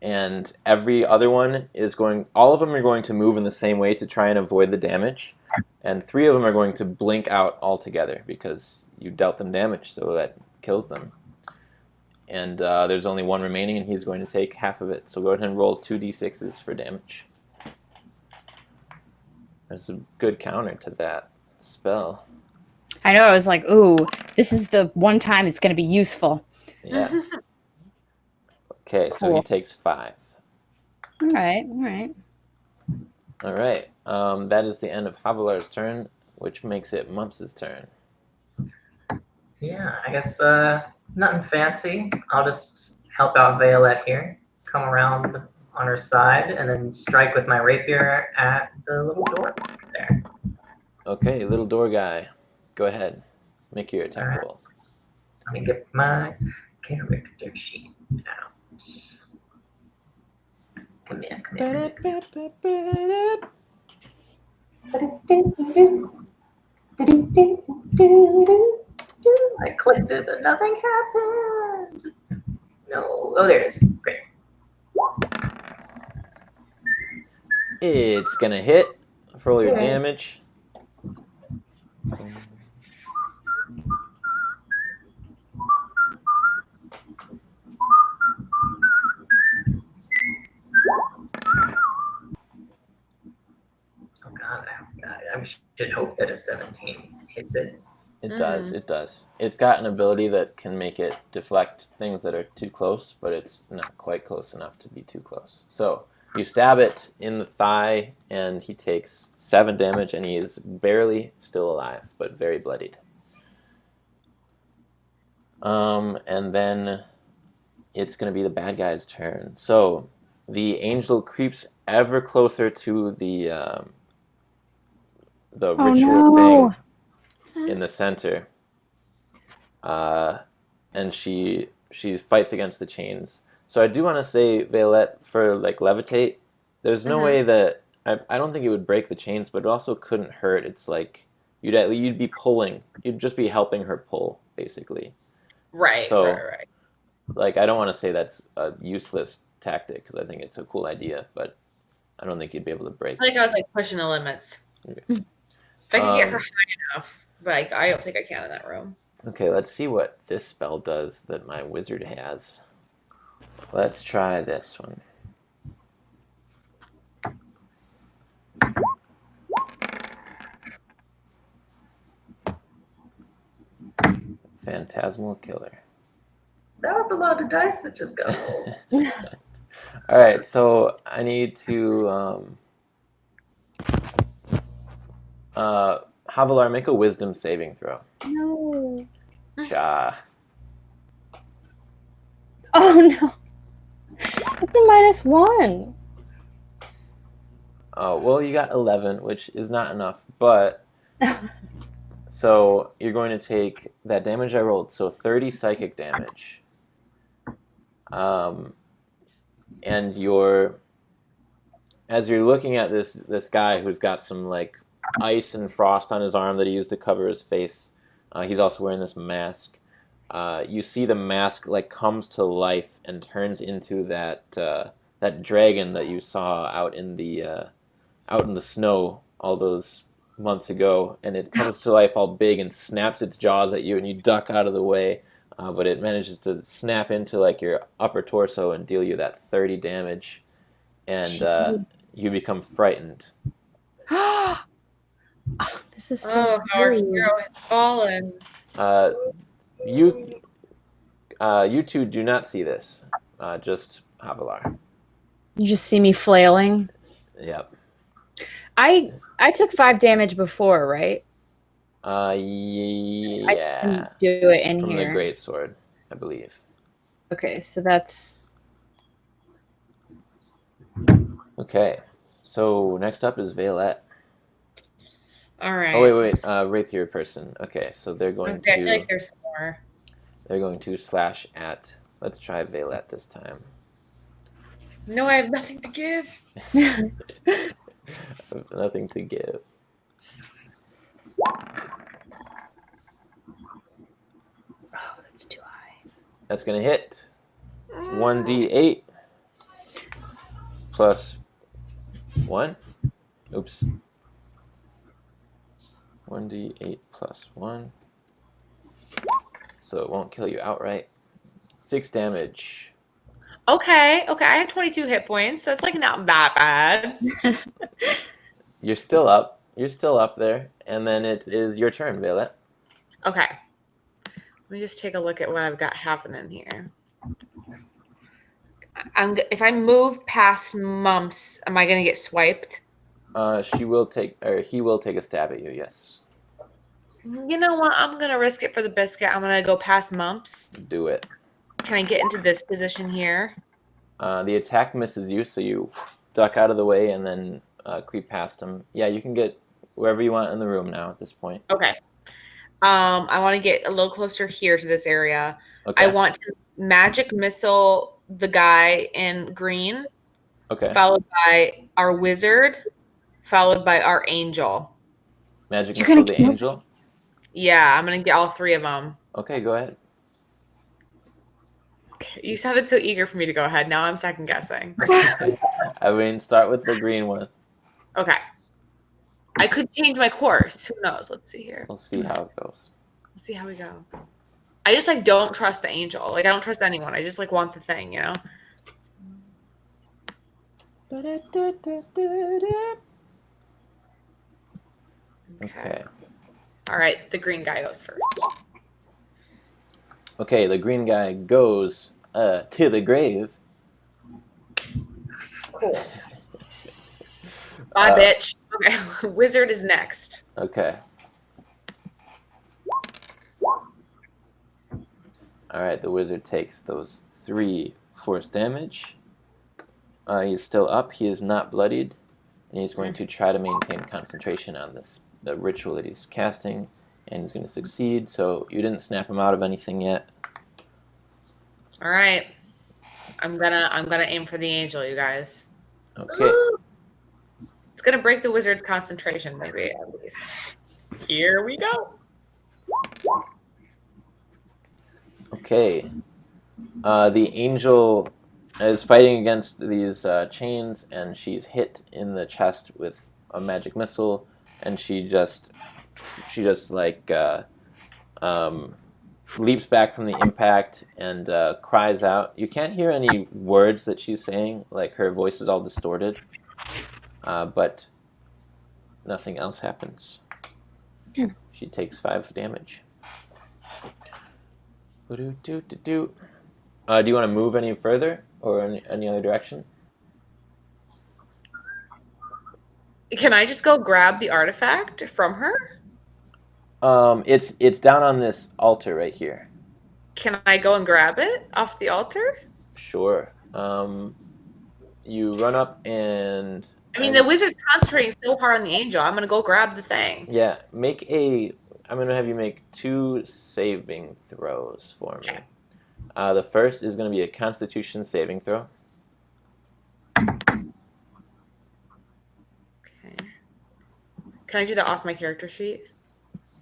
And every other one is all of them are going to move in the same way to try and avoid the damage. And 3 of them are going to blink out altogether because you dealt them damage, so that kills them. And there's only 1 remaining, and he's going to take half of it. So go ahead and roll 2d6s for damage. There's a good counter to that spell. I know, I was like, ooh, this is the one time it's going to be useful. Yeah. Okay, Cool. so he takes 5. All right. All right. That is the end of Havalar's turn, which makes it Mumps' turn. Yeah, I guess nothing fancy. I'll just help out Vaelette here. Come around on her side and then strike with my rapier at the little door there. Okay, little door guy. Go ahead. Make your attack roll. Let me get my character sheet out. Come here. I clicked it, but nothing happened. No. Oh, there it is. Great. It's going to hit for all your Okay. damage. Oh, God. I should hope that a 17 hits it. It does. It's got an ability that can make it deflect things that are too close, but it's not quite close enough to be too close. So you stab it in the thigh, and he takes 7 damage, and he is barely still alive, but very bloodied. And then it's going to be the bad guy's turn. So the angel creeps ever closer to the ritual thing in the center. and she fights against the chains. So I do want to say, Vaelette, for like levitate, there's no way that I don't think it would break the chains, but it also couldn't hurt. It's like you'd be pulling, you'd just be helping her pull, basically. Right. So, right. like, I don't want to say that's a useless tactic because I think it's a cool idea, but I don't think you'd be able to break. I think I was like pushing the limits. Okay. If I could get her high enough, but I don't think I can in that room. Okay, let's see what this spell does that my wizard has. Let's try this one. Phantasmal Killer. That was a lot of dice that just got rolled. All right, so I need to Havalar, make a wisdom saving throw. No. Sha. Oh no. It's a -1. Oh, well, you got 11, which is not enough, but so you're going to take that damage I rolled, so 30 psychic damage. And as you're looking at this guy who's got some like ice and frost on his arm that he used to cover his face, he's also wearing this mask. You see the mask like comes to life and turns into that dragon that you saw out in the snow all those months ago, and it comes to life all big and snaps its jaws at you, and you duck out of the way, but it manages to snap into like your upper torso and deal you that 30 damage, and you become frightened. This is so our rude. hero has fallen. You two do not see this, just Havalar. You just see me flailing. Yep. I took 5 damage before, right? Yeah. I just didn't do it in From here. the great sword, I believe. Okay, so that's Okay, so next up is Vaelette. All right. Oh wait, rapier person. Okay, so they're going I feel like to there's more. slash at. Let's try Vaelette this time. No, I have nothing to give. Nothing to give. oh, that's too high. That's gonna hit. 1d8 plus 1. Oops. 1d8 plus 1. So it won't kill you outright. 6 damage. Okay. I had 22 hit points. That's like not that bad. You're still up. You're still up there. And then it is your turn, Vaelette. Okay. Let me just take a look at what I've got happening here. If I move past Mumps, am I going to get swiped? He will take a stab at you, yes. You know what? I'm going to risk it for the biscuit. I'm going to go past Mumps. Do it. Can I get into this position here? The attack misses you, so you duck out of the way and then creep past him. Yeah, you can get wherever you want in the room now at this point. Okay. I want to get a little closer here to this area. Okay. I want to magic missile the guy in green, Okay. followed by our wizard, followed by our angel. Magic You're missile gonna the kill- angel. Yeah, I'm going to get all 3 of them. Okay, go ahead. You sounded so eager for me to go ahead. Now I'm second guessing. I mean, start with the green one. Okay. I could change my course. Who knows? Let's see here. We'll see how it goes. Let's see how we go. I just like don't trust the angel. Like I don't trust anyone. I just like want the thing, you know? Okay. All right, the green guy goes first. Okay, the green guy goes to the grave. Cool. Bye, bitch. Okay, wizard is next. Okay. All right, the wizard takes those 3 force damage. He's still up. He is not bloodied, and he's going to try to maintain concentration on the ritual that he's casting, and he's going to succeed. So you didn't snap him out of anything yet. All right. I'm gonna aim for the angel, you guys. Okay. It's gonna break the wizard's concentration, maybe at least. Here we go. Okay. The angel is fighting against these chains, and she's hit in the chest with a magic missile, and she just like leaps back from the impact and cries out. You can't hear any words that she's saying, like her voice is all distorted, but nothing else happens. She takes 5 damage. Do you want to move any further or in any other direction? Can I just go grab the artifact from her? It's down on this altar right here. Can I go and grab it off the altar? Sure. You run up and... I mean, the wizard's concentrating so hard on the angel. I'm going to go grab the thing. Yeah, I'm going to have you make 2 saving throws for me. Okay. The first is going to be a Constitution saving throw. Okay. Can I do that off my character sheet?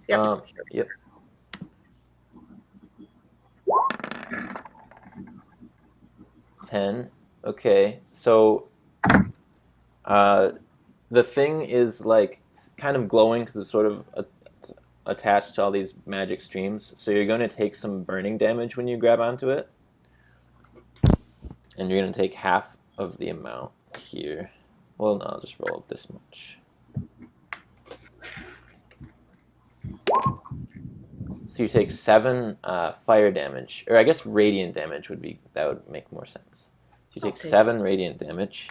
Yep. Yep. 10. Okay, so the thing is like kind of glowing because it's sort of attached to all these magic streams. So you're going to take some burning damage when you grab onto it, and you're going to take half of the amount here. Well, no, I'll just roll up this much. So you take 7 fire damage, or I guess radiant damage would make more sense. So you take 7 radiant damage,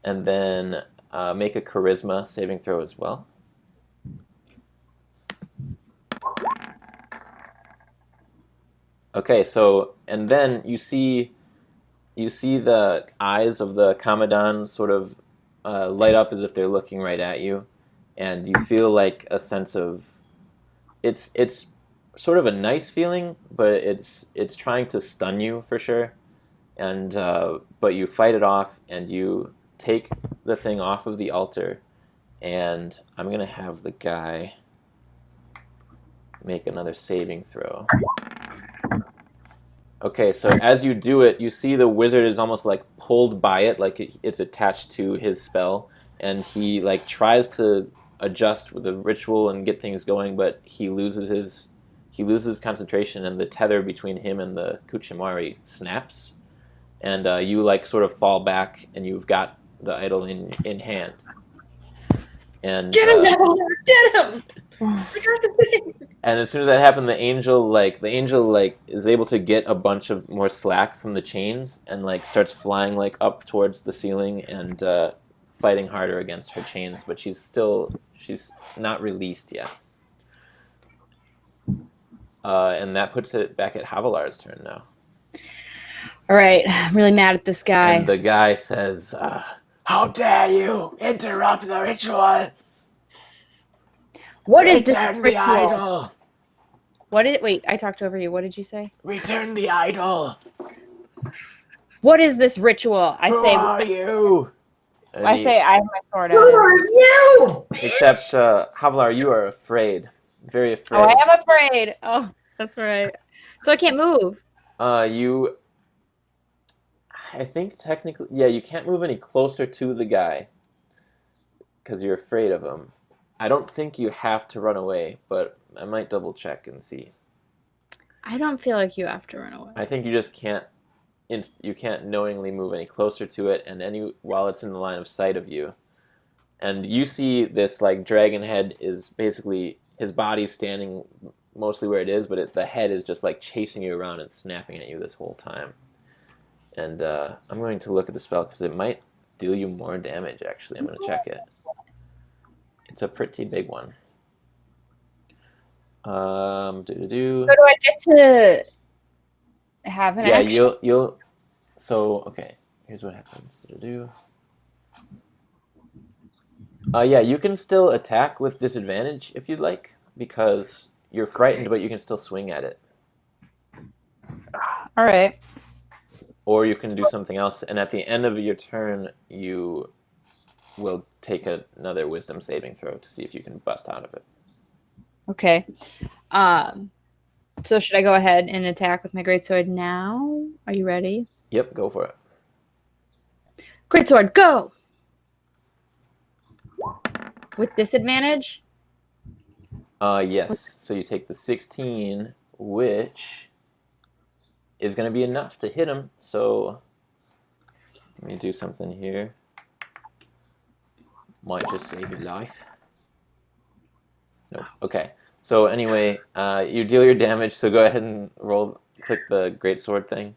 and then make a charisma saving throw as well. Okay, so and then you see the eyes of the Kamadan sort of light up as if they're looking right at you, and you feel like a sense of it's sort of a nice feeling, but it's trying to stun you for sure. And but you fight it off, and you take the thing off of the altar, and I'm gonna have the guy make another saving throw. Okay, so as you do it, you see the wizard is almost like pulled by it, like it's attached to his spell, and he like tries to adjust with the ritual and get things going, but he loses concentration, and the tether between him and the Kuchimari snaps, and you like sort of fall back, and you've got the idol in hand. And get him, Havalar! Get him! I got the thing. And as soon as that happened, the angel is able to get a bunch of more slack from the chains, and like starts flying like up towards the ceiling and fighting harder against her chains, but she's not released yet. And that puts it back at Havalar's turn now. All right, I'm really mad at this guy. And the guy says, "How dare you interrupt the ritual? What is this Return the ritual? idol! Wait, I talked over you. What did you say? Return the idol! What is this ritual? I Who say, are you?" And I say, I have my sword Who out. are you? Except, Havalar, you are afraid. Very afraid. Oh, I am afraid. Oh, that's right. So I can't move. I think technically, yeah, you can't move any closer to the guy because you're afraid of him. I don't think you have to run away, but I might double check and see. I don't feel like you have to run away. I think you just can't. You can't knowingly move any closer to it, and while it's in the line of sight of you, and you see this like dragon head is basically his body's standing mostly where it is, but the head is just like chasing you around and snapping at you this whole time. And I'm going to look at the spell because it might deal you more damage. Actually, I'm going to check it. It's a pretty big one. So do I get to have an action? Yeah, you'll. So okay, here's what happens. Yeah, you can still attack with disadvantage if you'd like, because you're frightened, but you can still swing at it. All right. Or you can do something else, and at the end of your turn, you will take another wisdom saving throw to see if you can bust out of it. Okay. So should I go ahead and attack with my greatsword now? Are you ready? Yep, go for it. Greatsword, go! With disadvantage? Yes. So you take the 16, which is going to be enough to hit him. So let me do something here. Might just save your life. Nope. Okay. So anyway, you deal your damage. So go ahead and click the greatsword thing.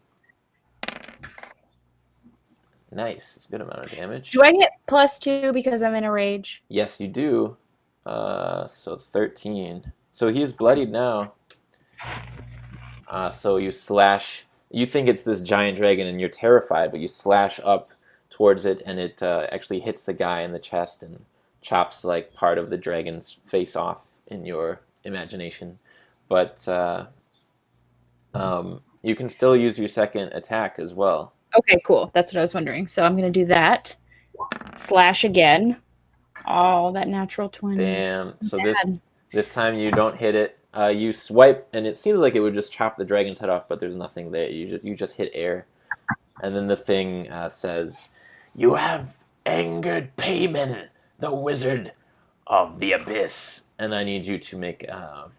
Nice. Good amount of damage. Do I get +2 because I'm in a rage? Yes, you do. So 13. So he's bloodied now. So you slash. You think it's this giant dragon and you're terrified, but you slash up towards it and it actually hits the guy in the chest and chops like part of the dragon's face off in your imagination. But you can still use your second attack as well. Okay, cool. That's what I was wondering. So I'm going to do that. Slash again. Oh, that natural 20. Damn. So Bad. this time you don't hit it. You swipe, and it seems like it would just chop the dragon's head off, but there's nothing there. You just hit air. And then the thing says, "You have angered Payman, the wizard of the abyss." And I need you to make a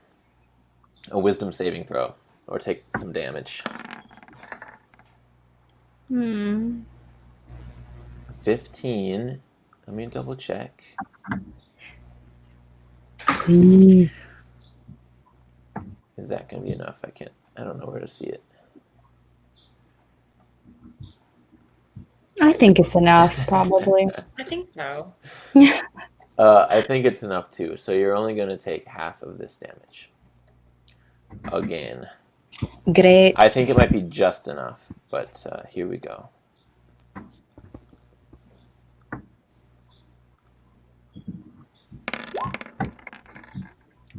wisdom saving throw, or take some damage. 15. Let me double check. Please. Is that going to be enough? I don't know where to see it. I think it's enough, probably. I think so. I think it's enough too. So you're only going to take half of this damage. Again. Great. I think it might be just enough, but here we go.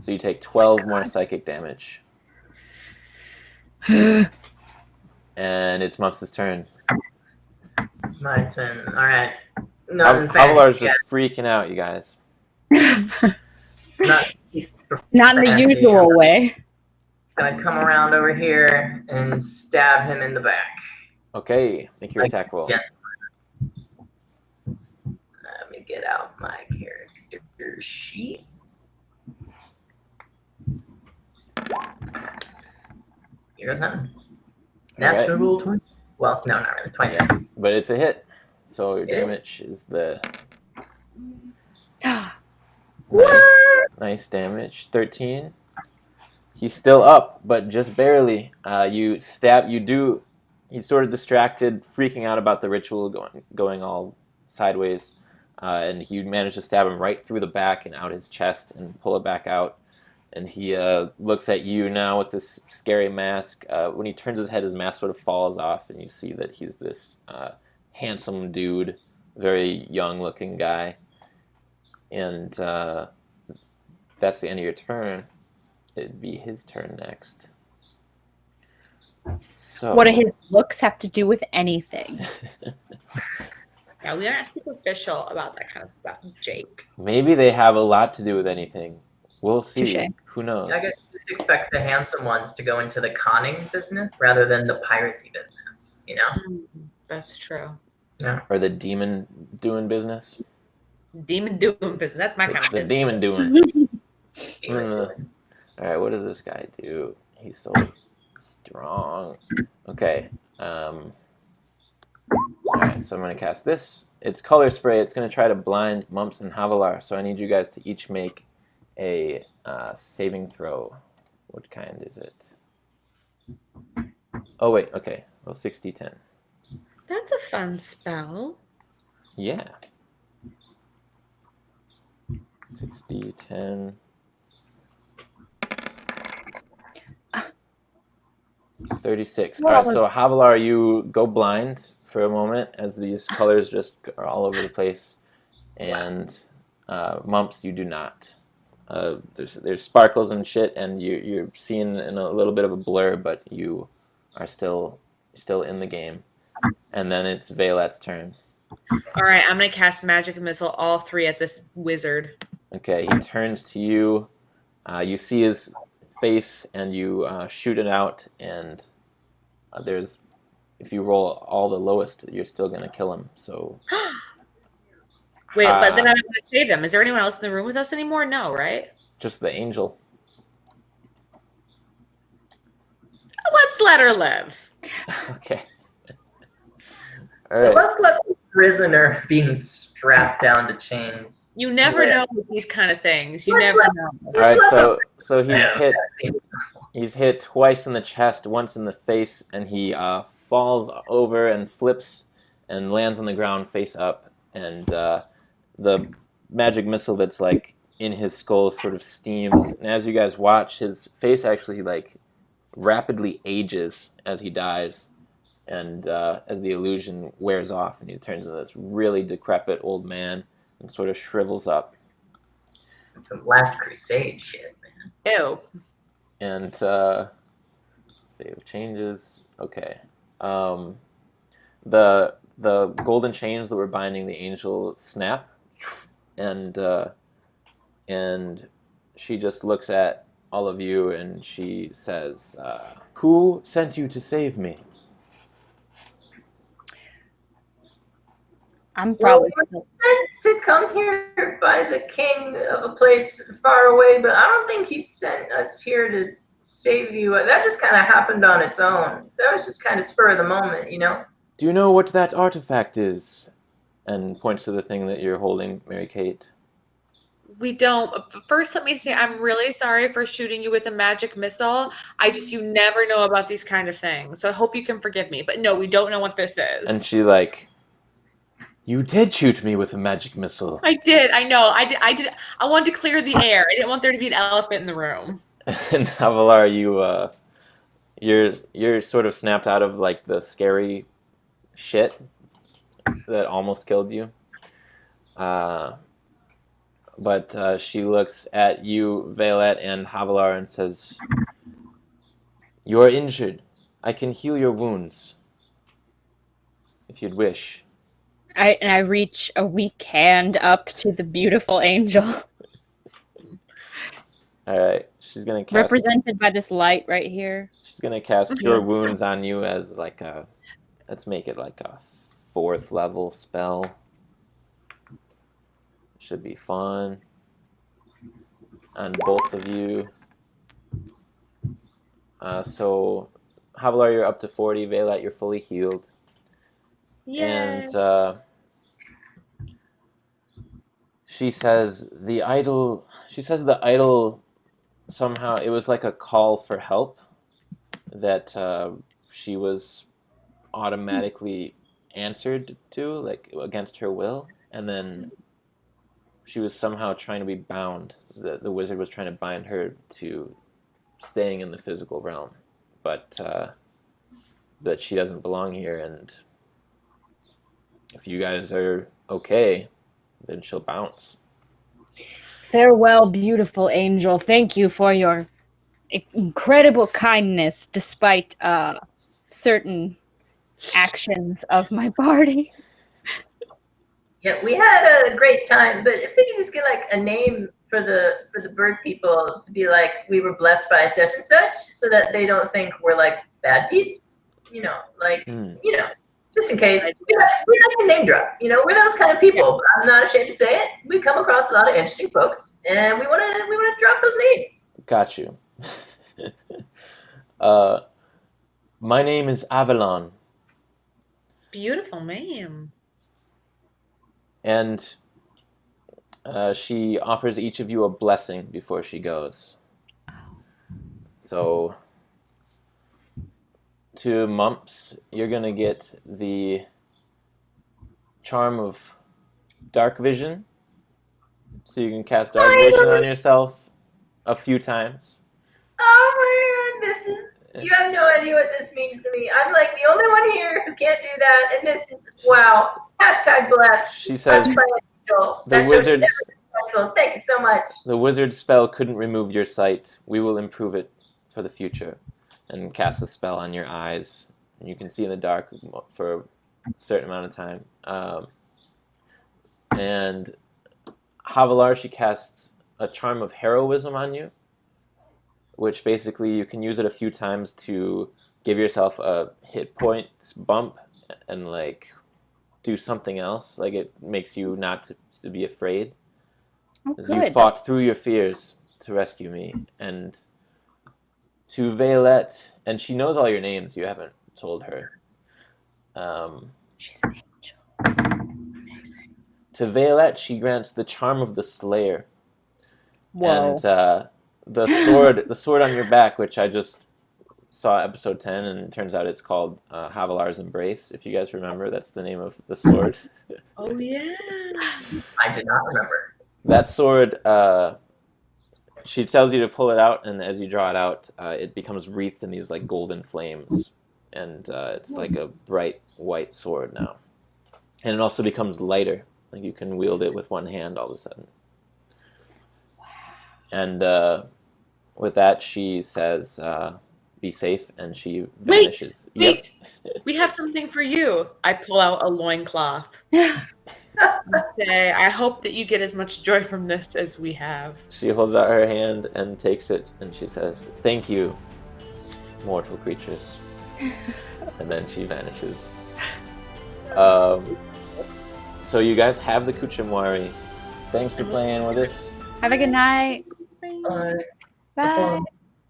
So you take 12 more psychic damage. And it's Mumps' turn. My turn. All right. Nothing Havalar's fancy. just freaking out, you guys. Not Not in the fancy. usual way. Gonna come around over here and stab him in the back. Okay, make your attack roll. Yeah. Let me get out my character sheet. Here goes nothing. Natural 20. Well, no, not really. 20. Yeah, but it's a hit. So your Yeah. damage is the What? nice damage. 13. He's still up, but just barely. You stab. He's sort of distracted, freaking out about the ritual going all sideways, and you manage to stab him right through the back and out his chest and pull it back out. And he looks at you now with this scary mask. When he turns his head, his mask sort of falls off, and you see that he's this handsome dude, very young-looking guy. And that's the end of your turn. It'd be his turn next. So, What do his looks have to do with anything? Yeah, we aren't superficial about that kind of stuff, Jake. maybe they have a lot to do with anything. We'll see. Touche. Who knows? I guess just expect the handsome ones to go into the conning business rather than the piracy business, you know? That's true. Or the demon doing business. Demon doing business. That's my kind of The business. demon doing. All right, what does this guy do? He's so strong. Okay. All right, so I'm going to cast this. It's color spray. It's going to try to blind Mumps and Havalar. So I need you guys to each make a saving throw. What kind is it? Oh, wait. Okay. So 60-10. That's a fun spell. Yeah. 60-10. 36. All right, so Havalar, you go blind for a moment as these colors just are all over the place, and Mumps, you do not. There's sparkles and shit, and you're seeing in a little bit of a blur, but you are still in the game. And then it's Vaelette's turn. All right, I'm going to cast Magic Missile, all 3 at this wizard. Okay, he turns to you. You see his face, and you shoot it out, and there's... If you roll all the lowest, you're still going to kill him, so... Wait, but then I'm going to save them. Is there anyone else in the room with us anymore? No, right? Just the angel. Let's let her live. Okay. All right. Let's let the prisoner being strapped down to chains. You never know with these kind of things. You never know. All right, so he's hit twice in the chest, once in the face, and he falls over and flips and lands on the ground face up, and the magic missile that's like in his skull sort of steams, and as you guys watch, his face actually like rapidly ages as he dies, and as the illusion wears off, and he turns into this really decrepit old man and sort of shrivels up. It's some Last Crusade shit, man. Ew. And let's save changes. Okay. The golden chains that were binding the angel snap, and she just looks at all of you and she says, "Who sent you to save me?" I'm probably Well, we're sent to come here by the king of a place far away, but I don't think he sent us here to save you. That just kind of happened on its own. That was just kind of spur of the moment, you know? Do you know what that artifact is? And points to the thing that you're holding, Mary Kate. We don't. First, let me say I'm really sorry for shooting you with a magic missile. You never know about these kind of things. So I hope you can forgive me. But no, we don't know what this is. And she like, "You did shoot me with a magic missile." I did. I know. I did. I wanted to clear the air. I didn't want there to be an elephant in the room. And Havalar, you're sort of snapped out of like the scary shit that almost killed you. But she looks at you, Vaelette, and Havalar and says, "You are injured. I can heal your wounds, if you'd wish." I reach a weak hand up to the beautiful angel. All right, she's gonna cast. Represented by this light right here. She's gonna cast Cure Wounds on you as like a. Let's make it like a 4th level spell. Should be fun. On both of you. So, Havalar, you're up to 40. Vaelette, you're fully healed. Yay. And she says the idol somehow, it was like a call for help that she was automatically answered to, like against her will, and then she was somehow trying to be bound. The wizard was trying to bind her to staying in the physical realm, but that she doesn't belong here, and if you guys are okay, then she'll bounce. Farewell, beautiful angel. Thank you for your incredible kindness despite certain actions of my party. Yeah, we had a great time, but if we could just get like a name for the bird people to be like, we were blessed by such and such, so that they don't think we're like bad peeps, you know, like you know, just in case. We like to name drop, you know, we're those kind of people. But I'm not ashamed to say it. We come across a lot of interesting folks, and we want to drop those names. Got you. My name is Avalon. Beautiful name. And she offers each of you a blessing before she goes. So, to Mumps, you're going to get the charm of dark vision. So you can cast dark vision on yourself a few times. Oh man, you have no idea what this means to me. I'm like the only one here who can't do that, and this is, wow. Hashtag blessed. She says the wizard's... So thank you so much. The wizard's spell couldn't remove your sight. We will improve it for the future. and casts a spell on your eyes. And you can see in the dark for a certain amount of time. And Havalar, she casts a charm of heroism on you, which basically you can use it a few times to give yourself a hit points bump and like do something else. Like it makes you not to be afraid. Oh, As good. you fought through your fears to rescue me. And to Vaelette, and she knows all your names, you haven't told her. She's an angel. To Vaelette, she grants the charm of the Slayer. Whoa. And the sword on your back, which I just saw episode 10, and it turns out it's called Havalar's Embrace. If you guys remember, that's the name of the sword. Oh yeah. I did not remember. That sword, she tells you to pull it out, and as you draw it out, it becomes wreathed in these like golden flames, and it's like a bright white sword now. And it also becomes lighter, like you can wield it with one hand all of a sudden. And with that, she says, "Be safe," and she vanishes. Wait. We have something for you. I pull out a loincloth. Say, I hope that you get as much joy from this as we have. She holds out her hand and takes it, and she says, "Thank you, mortal creatures." And then she vanishes. So you guys have the Kuchimwari. Thanks for playing with us. Have a good night. Uh, Bye.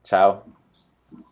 Ciao.